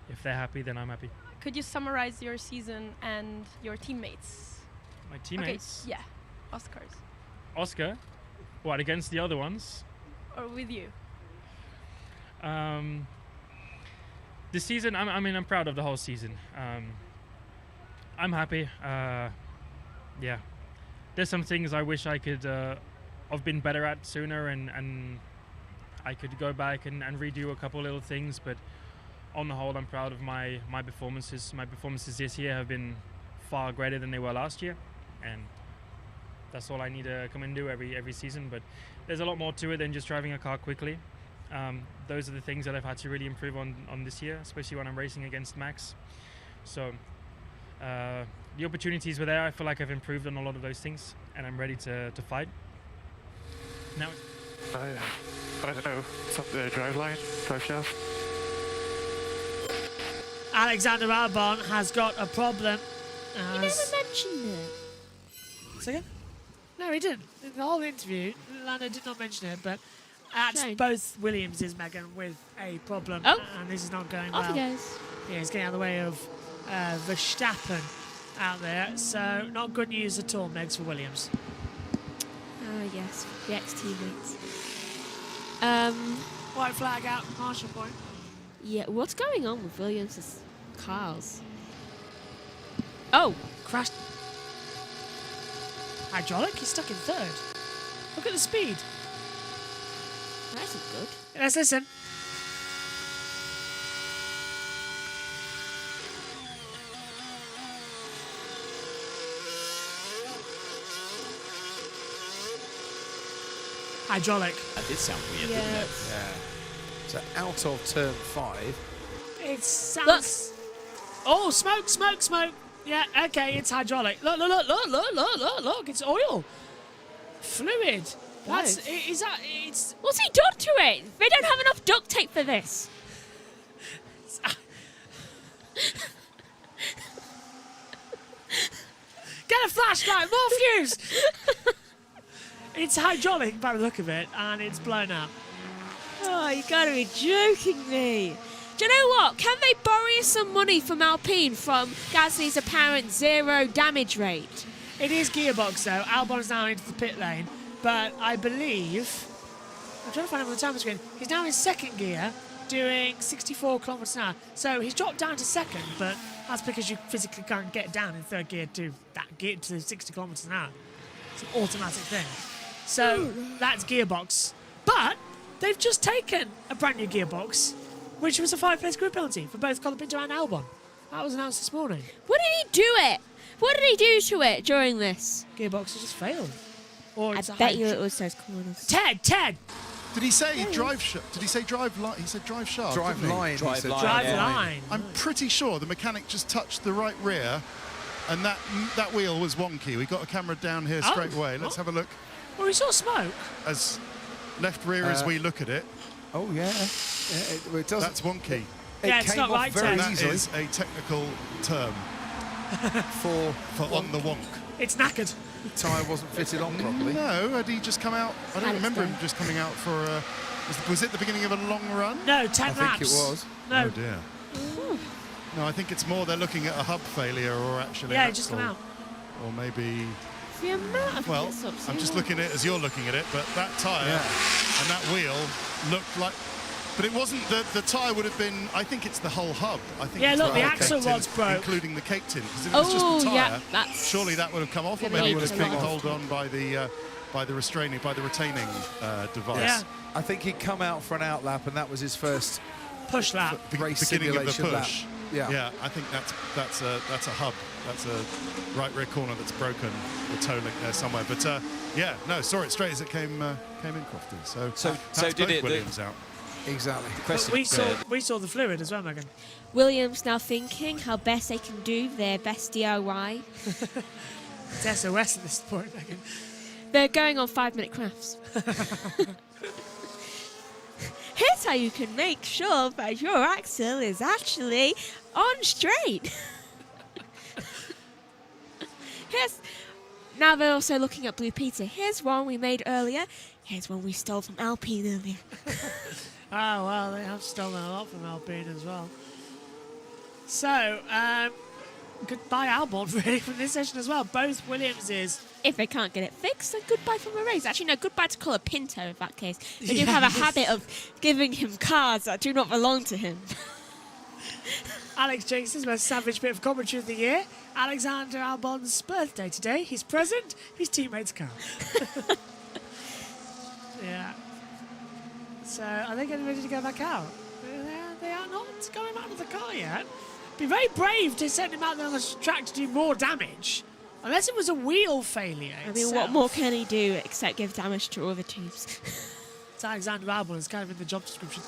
if they're happy, then I'm happy. Could you summarize your season and your teammates? My teammates? Okay, yeah, Oscars. Oscar? What, against the other ones? Or with you? This season, I'm proud of the whole season. I'm happy. Yeah. There's some things I wish I could have been better at sooner, and I could go back and redo a couple little things, but on the whole, I'm proud of my performances. My performances this year have been far greater than they were last year, and that's all I need to come and do every season. But there's a lot more to it than just driving a car quickly. Those are the things that I've had to really improve on this year, especially when I'm racing against Max. So the opportunities were there. I feel like I've improved on a lot of those things, and I'm ready to fight. Now, I don't know, drive shaft. Alexander Albon has got a problem. You never mentioned it. Say again? No, he didn't. In the whole interview, Lando did not mention it, but that's both Williams' Megan with a problem. Oh. And this is not going Off well. he goes. Yeah, he's getting out of the way of Verstappen out there. So not good news at all, Megs, for Williams. Oh, yes. The ex-teammates. White flag out, Marshall point. Yeah, what's going on with Williams' cars? Oh, crashed. Hydraulic? He's stuck in third. Look at the speed. That isn't good. Let's listen. Hydraulic. That did sound weird, Yeah. didn't it? Yeah. So out of turn 5. It sounds. Oh, smoke, smoke, smoke. Yeah, okay, it's hydraulic. Look, look, look, look, look, look, look, look. It's oil. Fluid. That's. Is that. It's. What's he done to it? They don't have enough duct tape for this. Get a flashlight, more fuse. It's hydraulic by the look of it, and it's blown up. Oh, you gotta be joking me. Do you know what? Can they borrow some money from Alpine from Gasly's apparent 0 damage rate? It is gearbox though. Albon's now into the pit lane, but I believe I'm trying to find him on the time screen. He's now in second gear, doing 64 kilometers an hour. So he's dropped down to second, but that's because you physically can't get down in third gear to that gear to 60 kilometers an hour. It's an automatic thing. So that's gearbox. But they've just taken a brand new gearbox, which was a 5-place grid penalty for both Colapinto and Albon. That was announced this morning. What did he do it? What did he do to it during this? Gearbox has just failed. Or I it's a bet high- you it was those corners. Ted! Did he say drive? Did he say drive line? He said drive shaft. Drive didn't he? line. Drive he said. line, Drive yeah. line. I'm pretty sure the mechanic just touched the right rear, and that wheel was wonky. We got a camera down here straight away. Let's have a look. Well, we saw smoke. As left rear as we look at it. Oh yeah. It doesn't. That's wonky. Yeah, it's came not off right, very Ted. That easily is a technical term for on the wonk. It's knackered. the tyre wasn't fitted on properly. No, had he just come out? I don't remember him just coming out for a... Was it the beginning of a long run? No, 10 laps. I think it was. No. Oh dear. No, I think it's more they're looking at a hub failure or actually... Yeah, it just come out. Or maybe... The amount of Well, I'm just looking at it as you're looking at it, but that tyre and that wheel looked like... But it wasn't, the tyre would have been, I think it's the whole hub. I think Yeah, it's look, the whole axle cake tin, rod's broke. including the cake tin. Because if it was just the tyre, surely that would have come off, or maybe it would have been held on by the restraining, by the retaining device. Yeah. I think he'd come out for an out lap, and that was his first push lap. Race beginning of the simulation push. lap. Yeah. I think that's a hub. That's a right rear corner that's broken. The toe link there somewhere. But yeah, no, saw it straight as it came in, Crofty. So that's did both it Williams out. Exactly. But we saw the fluid as well, Megan. Williams now thinking how best they can do their best DIY. It's SOS at this point, Megan. They're going on 5-minute crafts. Here's how you can make sure that your axle is actually on straight. Now they're also looking at Blue Peter. Here's one we made earlier. Here's one we stole from Alpine earlier. Oh, well, they have stolen a lot from Alpine as well. So, goodbye Albon, really, from this session as well. Both Williamses. If they can't get it fixed, then goodbye from the race. Actually, no, goodbye to Colapinto in that case. They do have a habit of giving him cars that do not belong to him. Alex Jenkins's most savage bit of commentary of the year. Alexander Albon's birthday today. He's present. His teammates can't. Yeah. So, are they getting ready to go back out? They are not going out of the car yet. Be very brave to send him out there on the track to do more damage. Unless it was a wheel failure. I mean, what more can he do except give damage to other teams? It's Alexander Albon. It's kind of in the job description.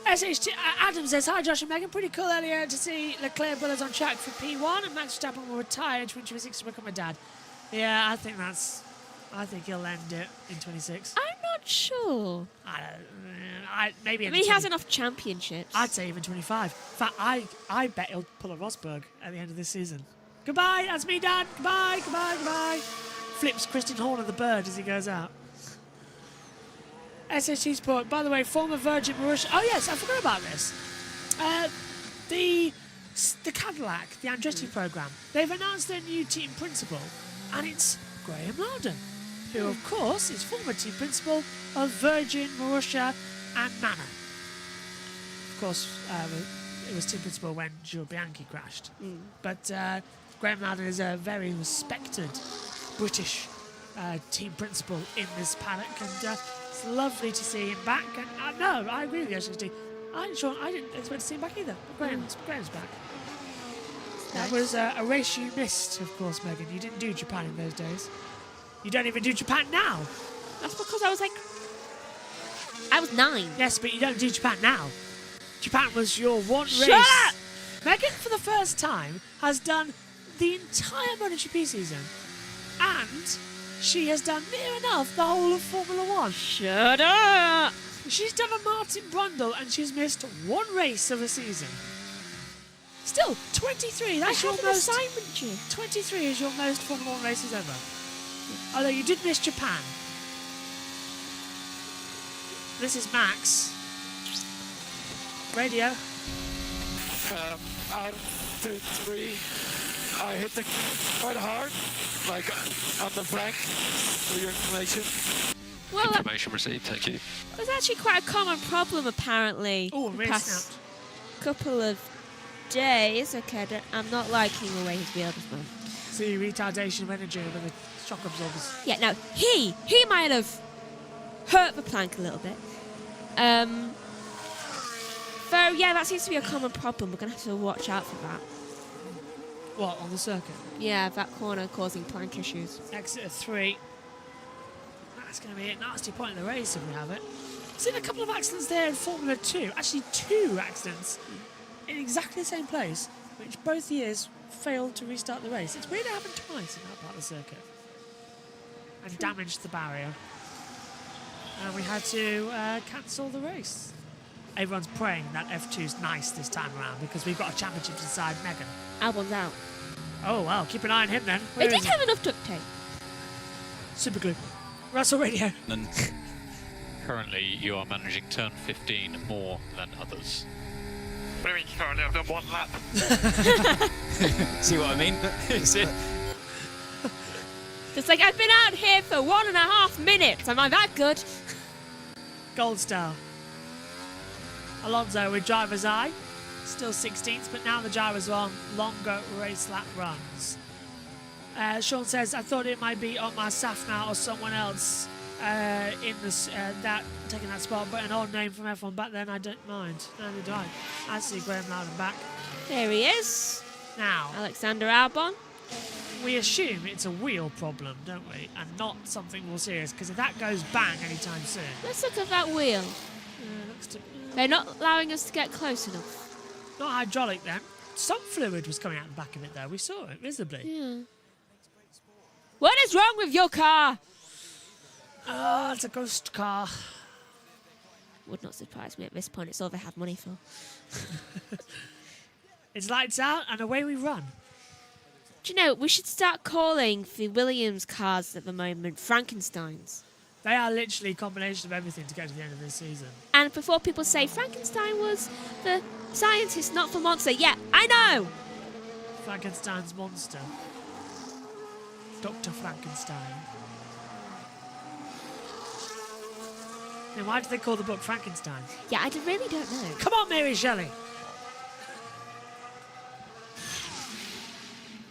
SHT Adam says, hi Josh and Megan, pretty cool earlier to see Leclerc brothers on track for P1 and Max Verstappen will retire in 2026 to become a dad. Yeah, I think he'll end it in 26. I'm not sure. Maybe. I mean, he has enough championships. I'd say even 25. In fact, I bet he'll pull a Rosberg at the end of this season. Goodbye, that's me, Dad. Goodbye, goodbye, goodbye. Flips Christian Horner the bird as he goes out. SHT Sport, by the way, former Virgin Marussia. Oh yes, I forgot about this. The Cadillac, the Andretti program, they've announced their new team principal, and it's Graham Loudon, who of course is former team principal of Virgin Marussia and Manor. Of course, it was team principal when Gio Bianchi crashed. But Graham Loudon is a very respected British team principal in this paddock, and it's lovely to see him back. And no, I agree with you, SHT. I didn't expect to see him back either. But Graham's back. That was a race you missed, of course, Megan. You didn't do Japan in those days. You don't even do Japan now. That's because I was 9. Yes, but you don't do Japan now. Japan was your one race. Shut up! Megan, for the first time, has done the entire MotoGP season, and she has done near enough the whole of Formula One. Shut up! She's done a Martin Brundle, and she's missed one race of a season. Still, 23. That's your most assignment, Jim. 23 is your most Formula One races ever. Although you did miss Japan. This is Max. Radio. Out of 3, I hit the quite hard, like on the flank, for your information. Well, Information received, thank you. That's actually quite a common problem, apparently. Oh, the past couple of days. Okay, I'm not liking the way he's wheeled as well. See, retardation of energy with the shock absorbers. Yeah, no, he might have hurt the plank a little bit. So yeah, that seems to be a common problem. We're going to have to watch out for that. What, on the circuit? Yeah, that corner causing plank issues. Exit of 3. That's going to be a nasty point in the race if we have it. Seen a couple of accidents there in Formula 2. Actually, 2 accidents in exactly the same place, which both years failed to restart the race. It's weird it happened twice in that part of the circuit. And damaged the barrier. And we had to cancel the race. Everyone's praying that F2's nice this time around because we've got a championship to decide Megan. Albon's out. Oh, well, keep an eye on him then. They did have enough duct tape. Super glue. Russell Radio. And currently, you are managing turn 15 more than others. What do you mean currently? I've done 1 lap. See what I mean? It's like, I've been out here for 1.5 minutes. Am I that good? Gold star. Alonso with driver's eye. Still 16th, but now the drivers are on longer race lap runs. Sean says, I thought it might be Otmar Safnauer or someone else in this taking that spot, but an old name from F1 back then, I don't mind. Neither do I. I see Graham Loudon back. There he is. Now, Alexander Albon. We assume it's a wheel problem, don't we? And not something more serious, because if that goes bang anytime soon... Let's look at that wheel. They're not allowing us to get close enough. Not hydraulic then. Some fluid was coming out the back of it though. We saw it visibly. Yeah. What is wrong with your car? Oh, it's a ghost car. Would not surprise me at this point. It's all they have money for. It's lights out and away we run. Do you know, we should start calling the Williams cars at the moment Frankensteins. They are literally a combination of everything to get to the end of this season. And before people say Frankenstein was the scientist, not the monster. Yeah, I know! Frankenstein's monster. Dr. Frankenstein. Then why do they call the book Frankenstein? Yeah, I really don't know. Come on, Mary Shelley!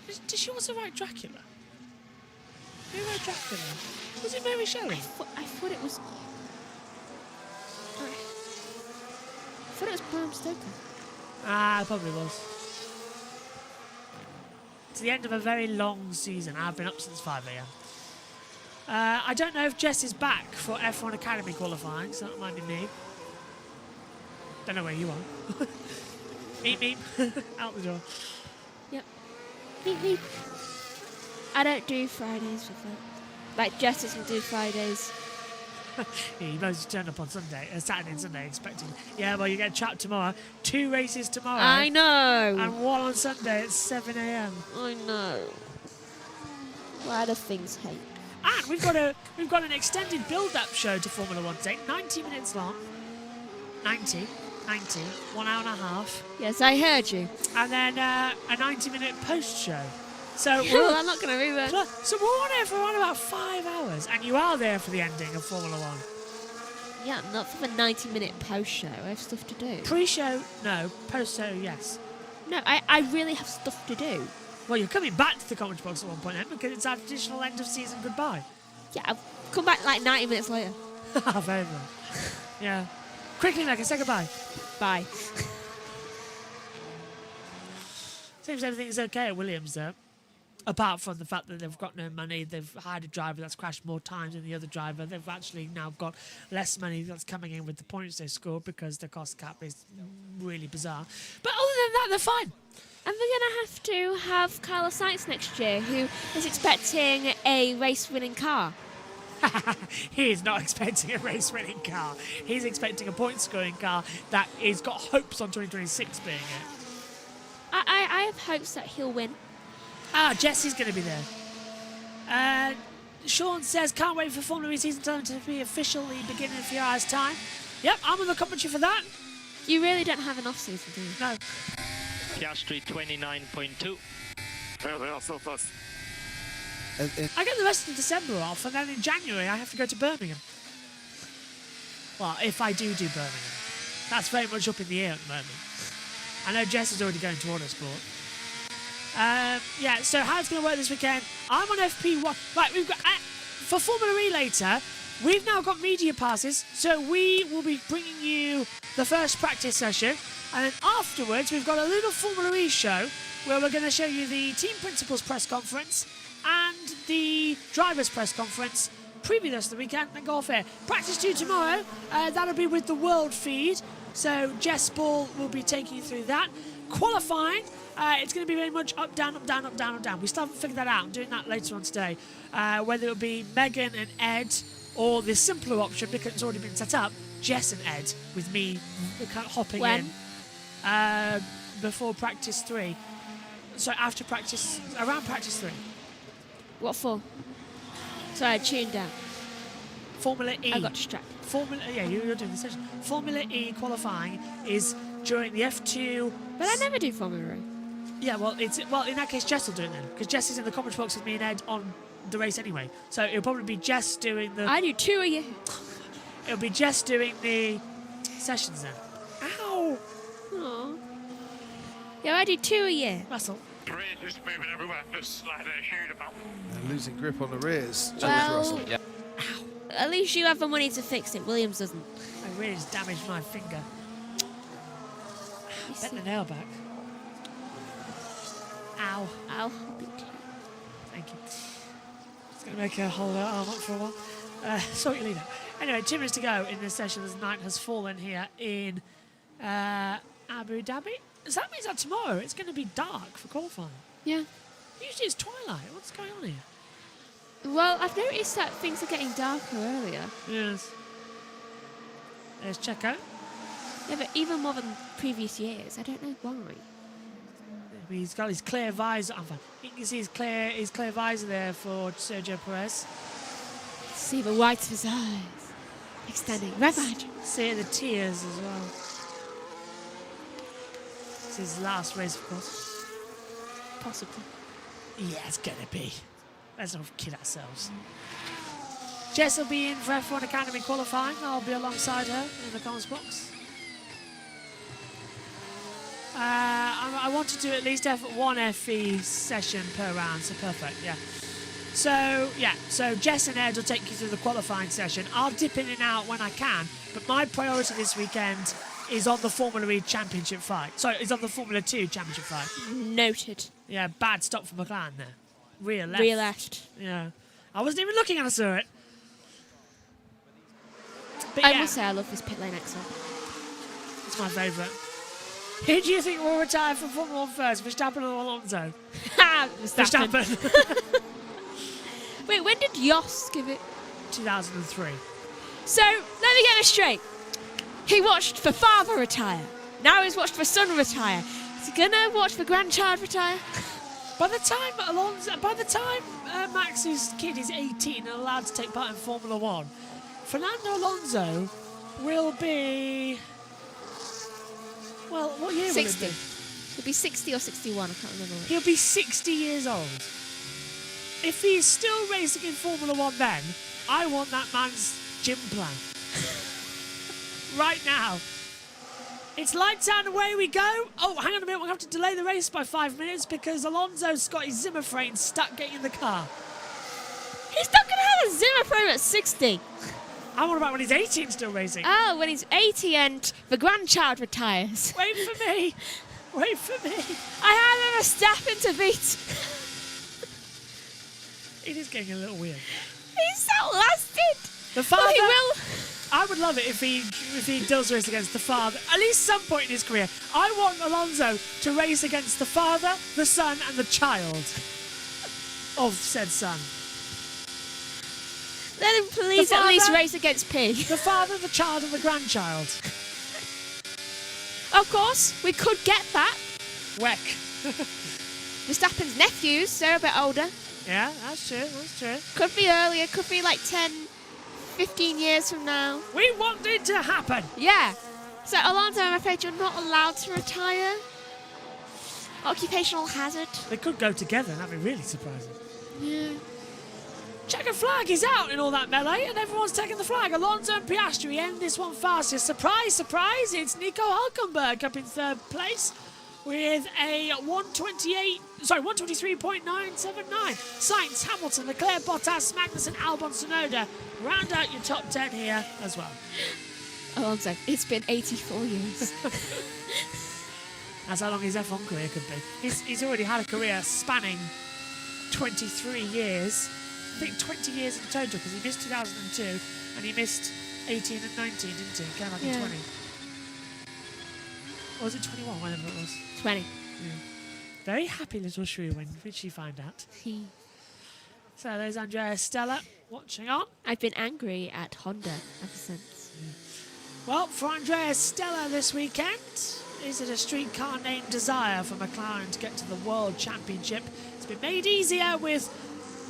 Did she also write Dracula? Who wrote Dracula? Was it Mary Shelley? I thought it was... I thought it was Bram Stoker. Ah, it probably was. It's the end of a very long season. I've been up since 5 a.m. I don't know if Jess is back for F1 Academy qualifying, so that might be me. Don't know where you are. Meep, meep. Out the door. Yep. Meep, meep. I don't do Fridays with that. Like, Jess doesn't do Fridays. Yeah, you both turned up on Saturday and Sunday expecting. Yeah, well, you get trapped tomorrow. 2 races tomorrow. I know. And 1 on Sunday at 7 a.m. I know. Why do things hate? And we've got an extended build-up show to Formula 1 today, 90 minutes long. 90, 1 hour and a half. Yes, I heard you. And then a 90-minute post-show. So I'm not going to be there. So we're on here for around about 5 hours, and you are there for the ending of Formula 1. Yeah, not for the 90-minute post-show. I have stuff to do. Pre-show, no. Post-show, yes. No, I really have stuff to do. Well, you're coming back to the commentary box at one point then, because it's our traditional end-of-season goodbye. Yeah, I'll come back like 90 minutes later. Very well. Yeah. Quickly, Megan, say goodbye. Bye. Seems everything's okay at Williams, though. Apart from the fact that they've got no money, they've hired a driver that's crashed more times than the other driver. They've actually now got less money that's coming in with the points they scored because the cost cap is really bizarre. But other than that, they're fine. And they're going to have Carlos Sainz next year, who is expecting a race-winning car. He is not expecting a race-winning car. He's expecting a point-scoring car that has got hopes on 2026 being it. I have hopes that he'll win. Ah, Jesse's going to be there. Sean says, can't wait for Formula E season time to be officially beginning in a few hours' time. Yep, I'm on the commentary for that. You really don't have an off-season, do you? No. Piastri 29.2. Yeah, they are so fast. I get the rest of December off, and then in January I have to go to Birmingham. Well, if I do Birmingham. That's very much up in the air at the moment. I know Jess is already going to Autosport. Yeah, so how it's going to work this weekend? I'm on FP1. Right, we've got for Formula E later. we've now got media passes, so we will be bringing you the first practice session, and then afterwards we've got a little Formula E show where we're going to show you the team principals press conference and the drivers press conference, preview this the weekend, and go off air. Practice 2 tomorrow, that'll be with the world feed, so Jess Ball will be taking you through that. Qualifying, it's going to be very much up, down, up, down, up, down, up, down. We still haven't figured that out. I'm doing that later on today. Whether it'll be Megan and Ed or the simpler option, because it's already been set up, Jess and Ed, with me kind of hopping in before practice 3. So after practice, around practice 3. What for? Sorry, I tuned down. Formula E. I got distracted. You're doing the session. Formula E qualifying is during the F2. But I never do Formula E. Yeah, well, in that case, Jess will do it then, because Jess is in the commentary box with me and Ed on the race anyway. So it'll probably be Jess doing the. I do 2 a year. It'll be Jess doing the sessions then. Ow! Aww. Yeah, I do 2 a year. Russell. Prix is moving everywhere, just like a huge amount. And losing grip on the rears. Well, Russell. Yeah. At least you have the money to fix it. Williams doesn't. I really just damaged my finger. Bent the nail back. Ow. Ow. Thank you. It's going to make a whole arm up for a while. Sorry, Lena. Anyway, 2 minutes to go in this session as night has fallen here in Abu Dhabi. So that means that tomorrow it's going to be dark for qualifying. Yeah. Usually it's twilight. What's going on here? Well, I've noticed that things are getting darker earlier. Yes. There's Checo. Yeah, but even more than previous years. I don't know why. He's got his clear visor. You can see his clear visor there for Sergio Perez. See the whites of his eyes extending right behind you. See the tears as well. It's his last race, of course. Possibly. Yeah, it's gonna be. Let's not kid ourselves. Jess will be in for F1 Academy qualifying. I'll be alongside her in the comments box. I want to do at least one FE session per round, so perfect, yeah. So Jess and Ed will take you through the qualifying session. I'll dip in and out when I can, but my priority this weekend is on the Formula E Championship fight. Sorry, it's on the Formula 2 Championship fight. Noted. Yeah, bad stop for McLaren there. Rear left. Rear left. Yeah. I wasn't even looking and I saw it. But I must say I love this pit lane exit. It's my favourite. Who do you think will retire from Formula 1 first, Verstappen or Alonso? Verstappen. Wait, when did Jos give it? 2003. So, let me get this straight. He watched the father retire. Now he's watched the son retire. Is he going to watch the grandchild retire? By the time Max's kid is 18 and allowed to take part in Formula 1, Fernando Alonso will be... Well, what year 60. will it be? He'll be 60 or 61, I can't remember. He'll be 60 years old. If he's still racing in Formula 1 then, I want that man's gym plan. Right now. It's lights out and away we go. Oh, hang on a minute, we'll have to delay the race by 5 minutes because Alonso's got his Zimmer frame stuck getting in the car. He's not going to have a Zimmer frame at 60. I want about when he's 80 and still racing. Oh, when he's 80 and the grandchild retires. Wait for me. Wait for me. I have a Verstappen to beat. It is getting a little weird. He's outlasted. The father... Well, he will... I would love it if he does race against the father, at least some point in his career. I want Alonso to race against the father, the son, and the child of said son. Let him please at least race against Pig. The father, the child, and the grandchild. Of course, we could get that. Weck. Verstappen's nephews, they're a bit older. Yeah, that's true, that's true. Could be earlier, could be like 10, 15 years from now. We want it to happen. Yeah. So, Alonso, I'm afraid you're not allowed to retire. Occupational hazard. They could go together, that'd be really surprising. Yeah. Checker flag is out in all that melee, and everyone's taking the flag. Alonso and Piastri end this one fastest. Surprise, surprise, it's Nico Hülkenberg up in third place. with a 123.979. Sainz, Hamilton, Leclerc, Bottas, Magnussen, Albon, Tsunoda. Round out your top 10 here as well. Alonso, it's been 84 years. That's how long his F1 career could be. He's already had a career spanning 23 years. I think 20 years in total, because he missed 2002 and he missed 18 and 19, didn't he? Came back in 20. Or was it 21, whatever it was? 20. Yeah. Very happy little shrew when she found out. So there's Andrea Stella watching on. I've been angry at Honda ever since. Well, for Andrea Stella this weekend, is it a streetcar named Desire for McLaren to get to the World Championship? It's been made easier with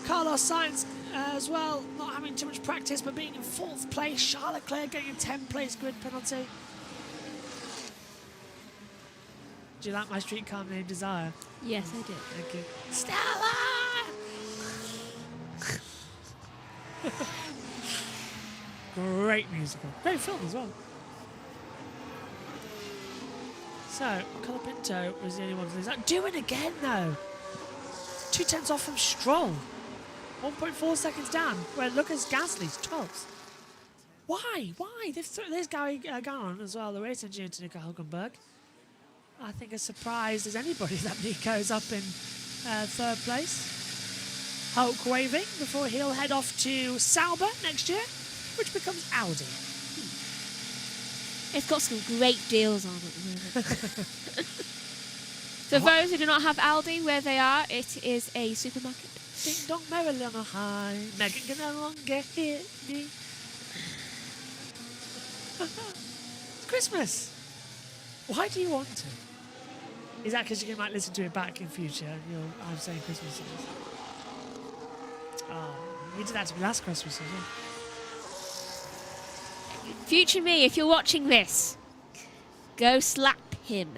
Carlos Sainz as well, not having too much practice, but being in 4th place. Charles Leclerc getting a 10th-place grid penalty. Do you like my streetcar named Desire? Yes, I did. Thank you. Stella! Great musical. Great film as well. So, Colapinto was the only one to lose out. Do it again, though. 2/10 off from Stroll. 1.4 seconds down. Where Lucas Gasly's 12th. Why? Why? There's Gary Gallon as well, the race engineer to Nico Hülkenberg. I think as surprised as anybody that Nico's up in 3rd place. Hulk waving before he'll head off to Sauber next year, which becomes Audi. It's got some great deals on at the moment. For those who do not have Aldi where they are, it is a supermarket. Ding dong, merrily on a high. Megan can no longer hear me. It's Christmas. Why do you want to? Is that because you might listen to it back in future and I'm saying Christmas songs? Oh, you did that to me last Christmas as well. Future me, if you're watching this, go slap him.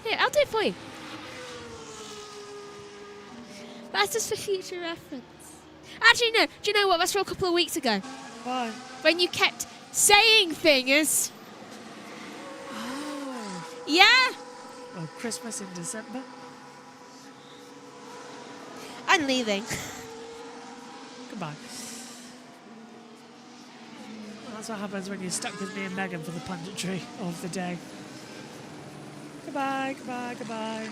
Here, I'll do it for you. That's just for future reference. Actually, no. Do you know what? That's from a couple of weeks ago. Why? When you kept saying things. Oh. Yeah. Oh, Christmas in December. I'm leaving. Goodbye. That's what happens when you're stuck with me and Megan for the punditry of the day. Goodbye, goodbye, goodbye.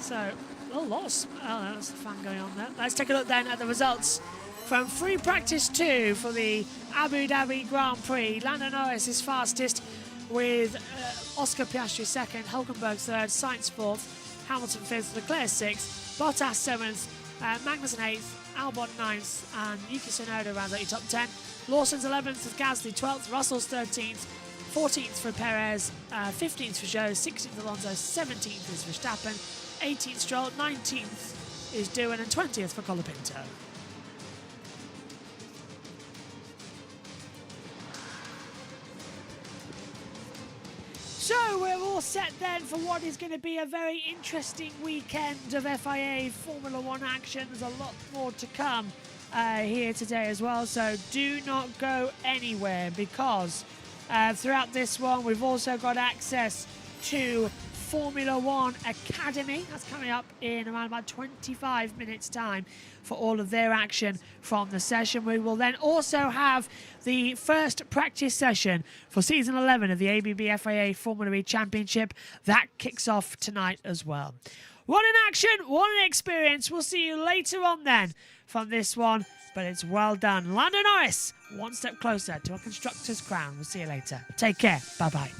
So, lots of fun going on there. Let's take a look then at the results from free practice 2 for the Abu Dhabi Grand Prix. Lando Norris is fastest with Oscar Piastri 2nd, Hülkenberg 3rd, Sainz 4th, Hamilton 5th, Leclerc 6th, Bottas 7th, Magnussen 8th, Albon 9th, and Yuki Tsunoda rounds out your top 10. Lawson's 11th with Gasly 12th, Russell's 13th, 14th for Perez, 15th for Zhou, 16th Alonso, 17th is Verstappen, 18th Stroll, 19th is Doohan, and 20th for Colapinto. So we're all set then for what is going to be a very interesting weekend of FIA Formula 1 action. There's a lot more to come here today as well, so do not go anywhere, because throughout this one we've also got access to Formula 1 Academy. That's coming up in around about 25 minutes time for all of their action from the session. We will then also have the first practice session for season 11 of the ABB FIA Formula E Championship. That kicks off tonight as well. What an action, what an experience. We'll see you later on then from this one, but it's well done. Lando Norris, one step closer to a constructor's crown. We'll see you later. Take care. Bye-bye.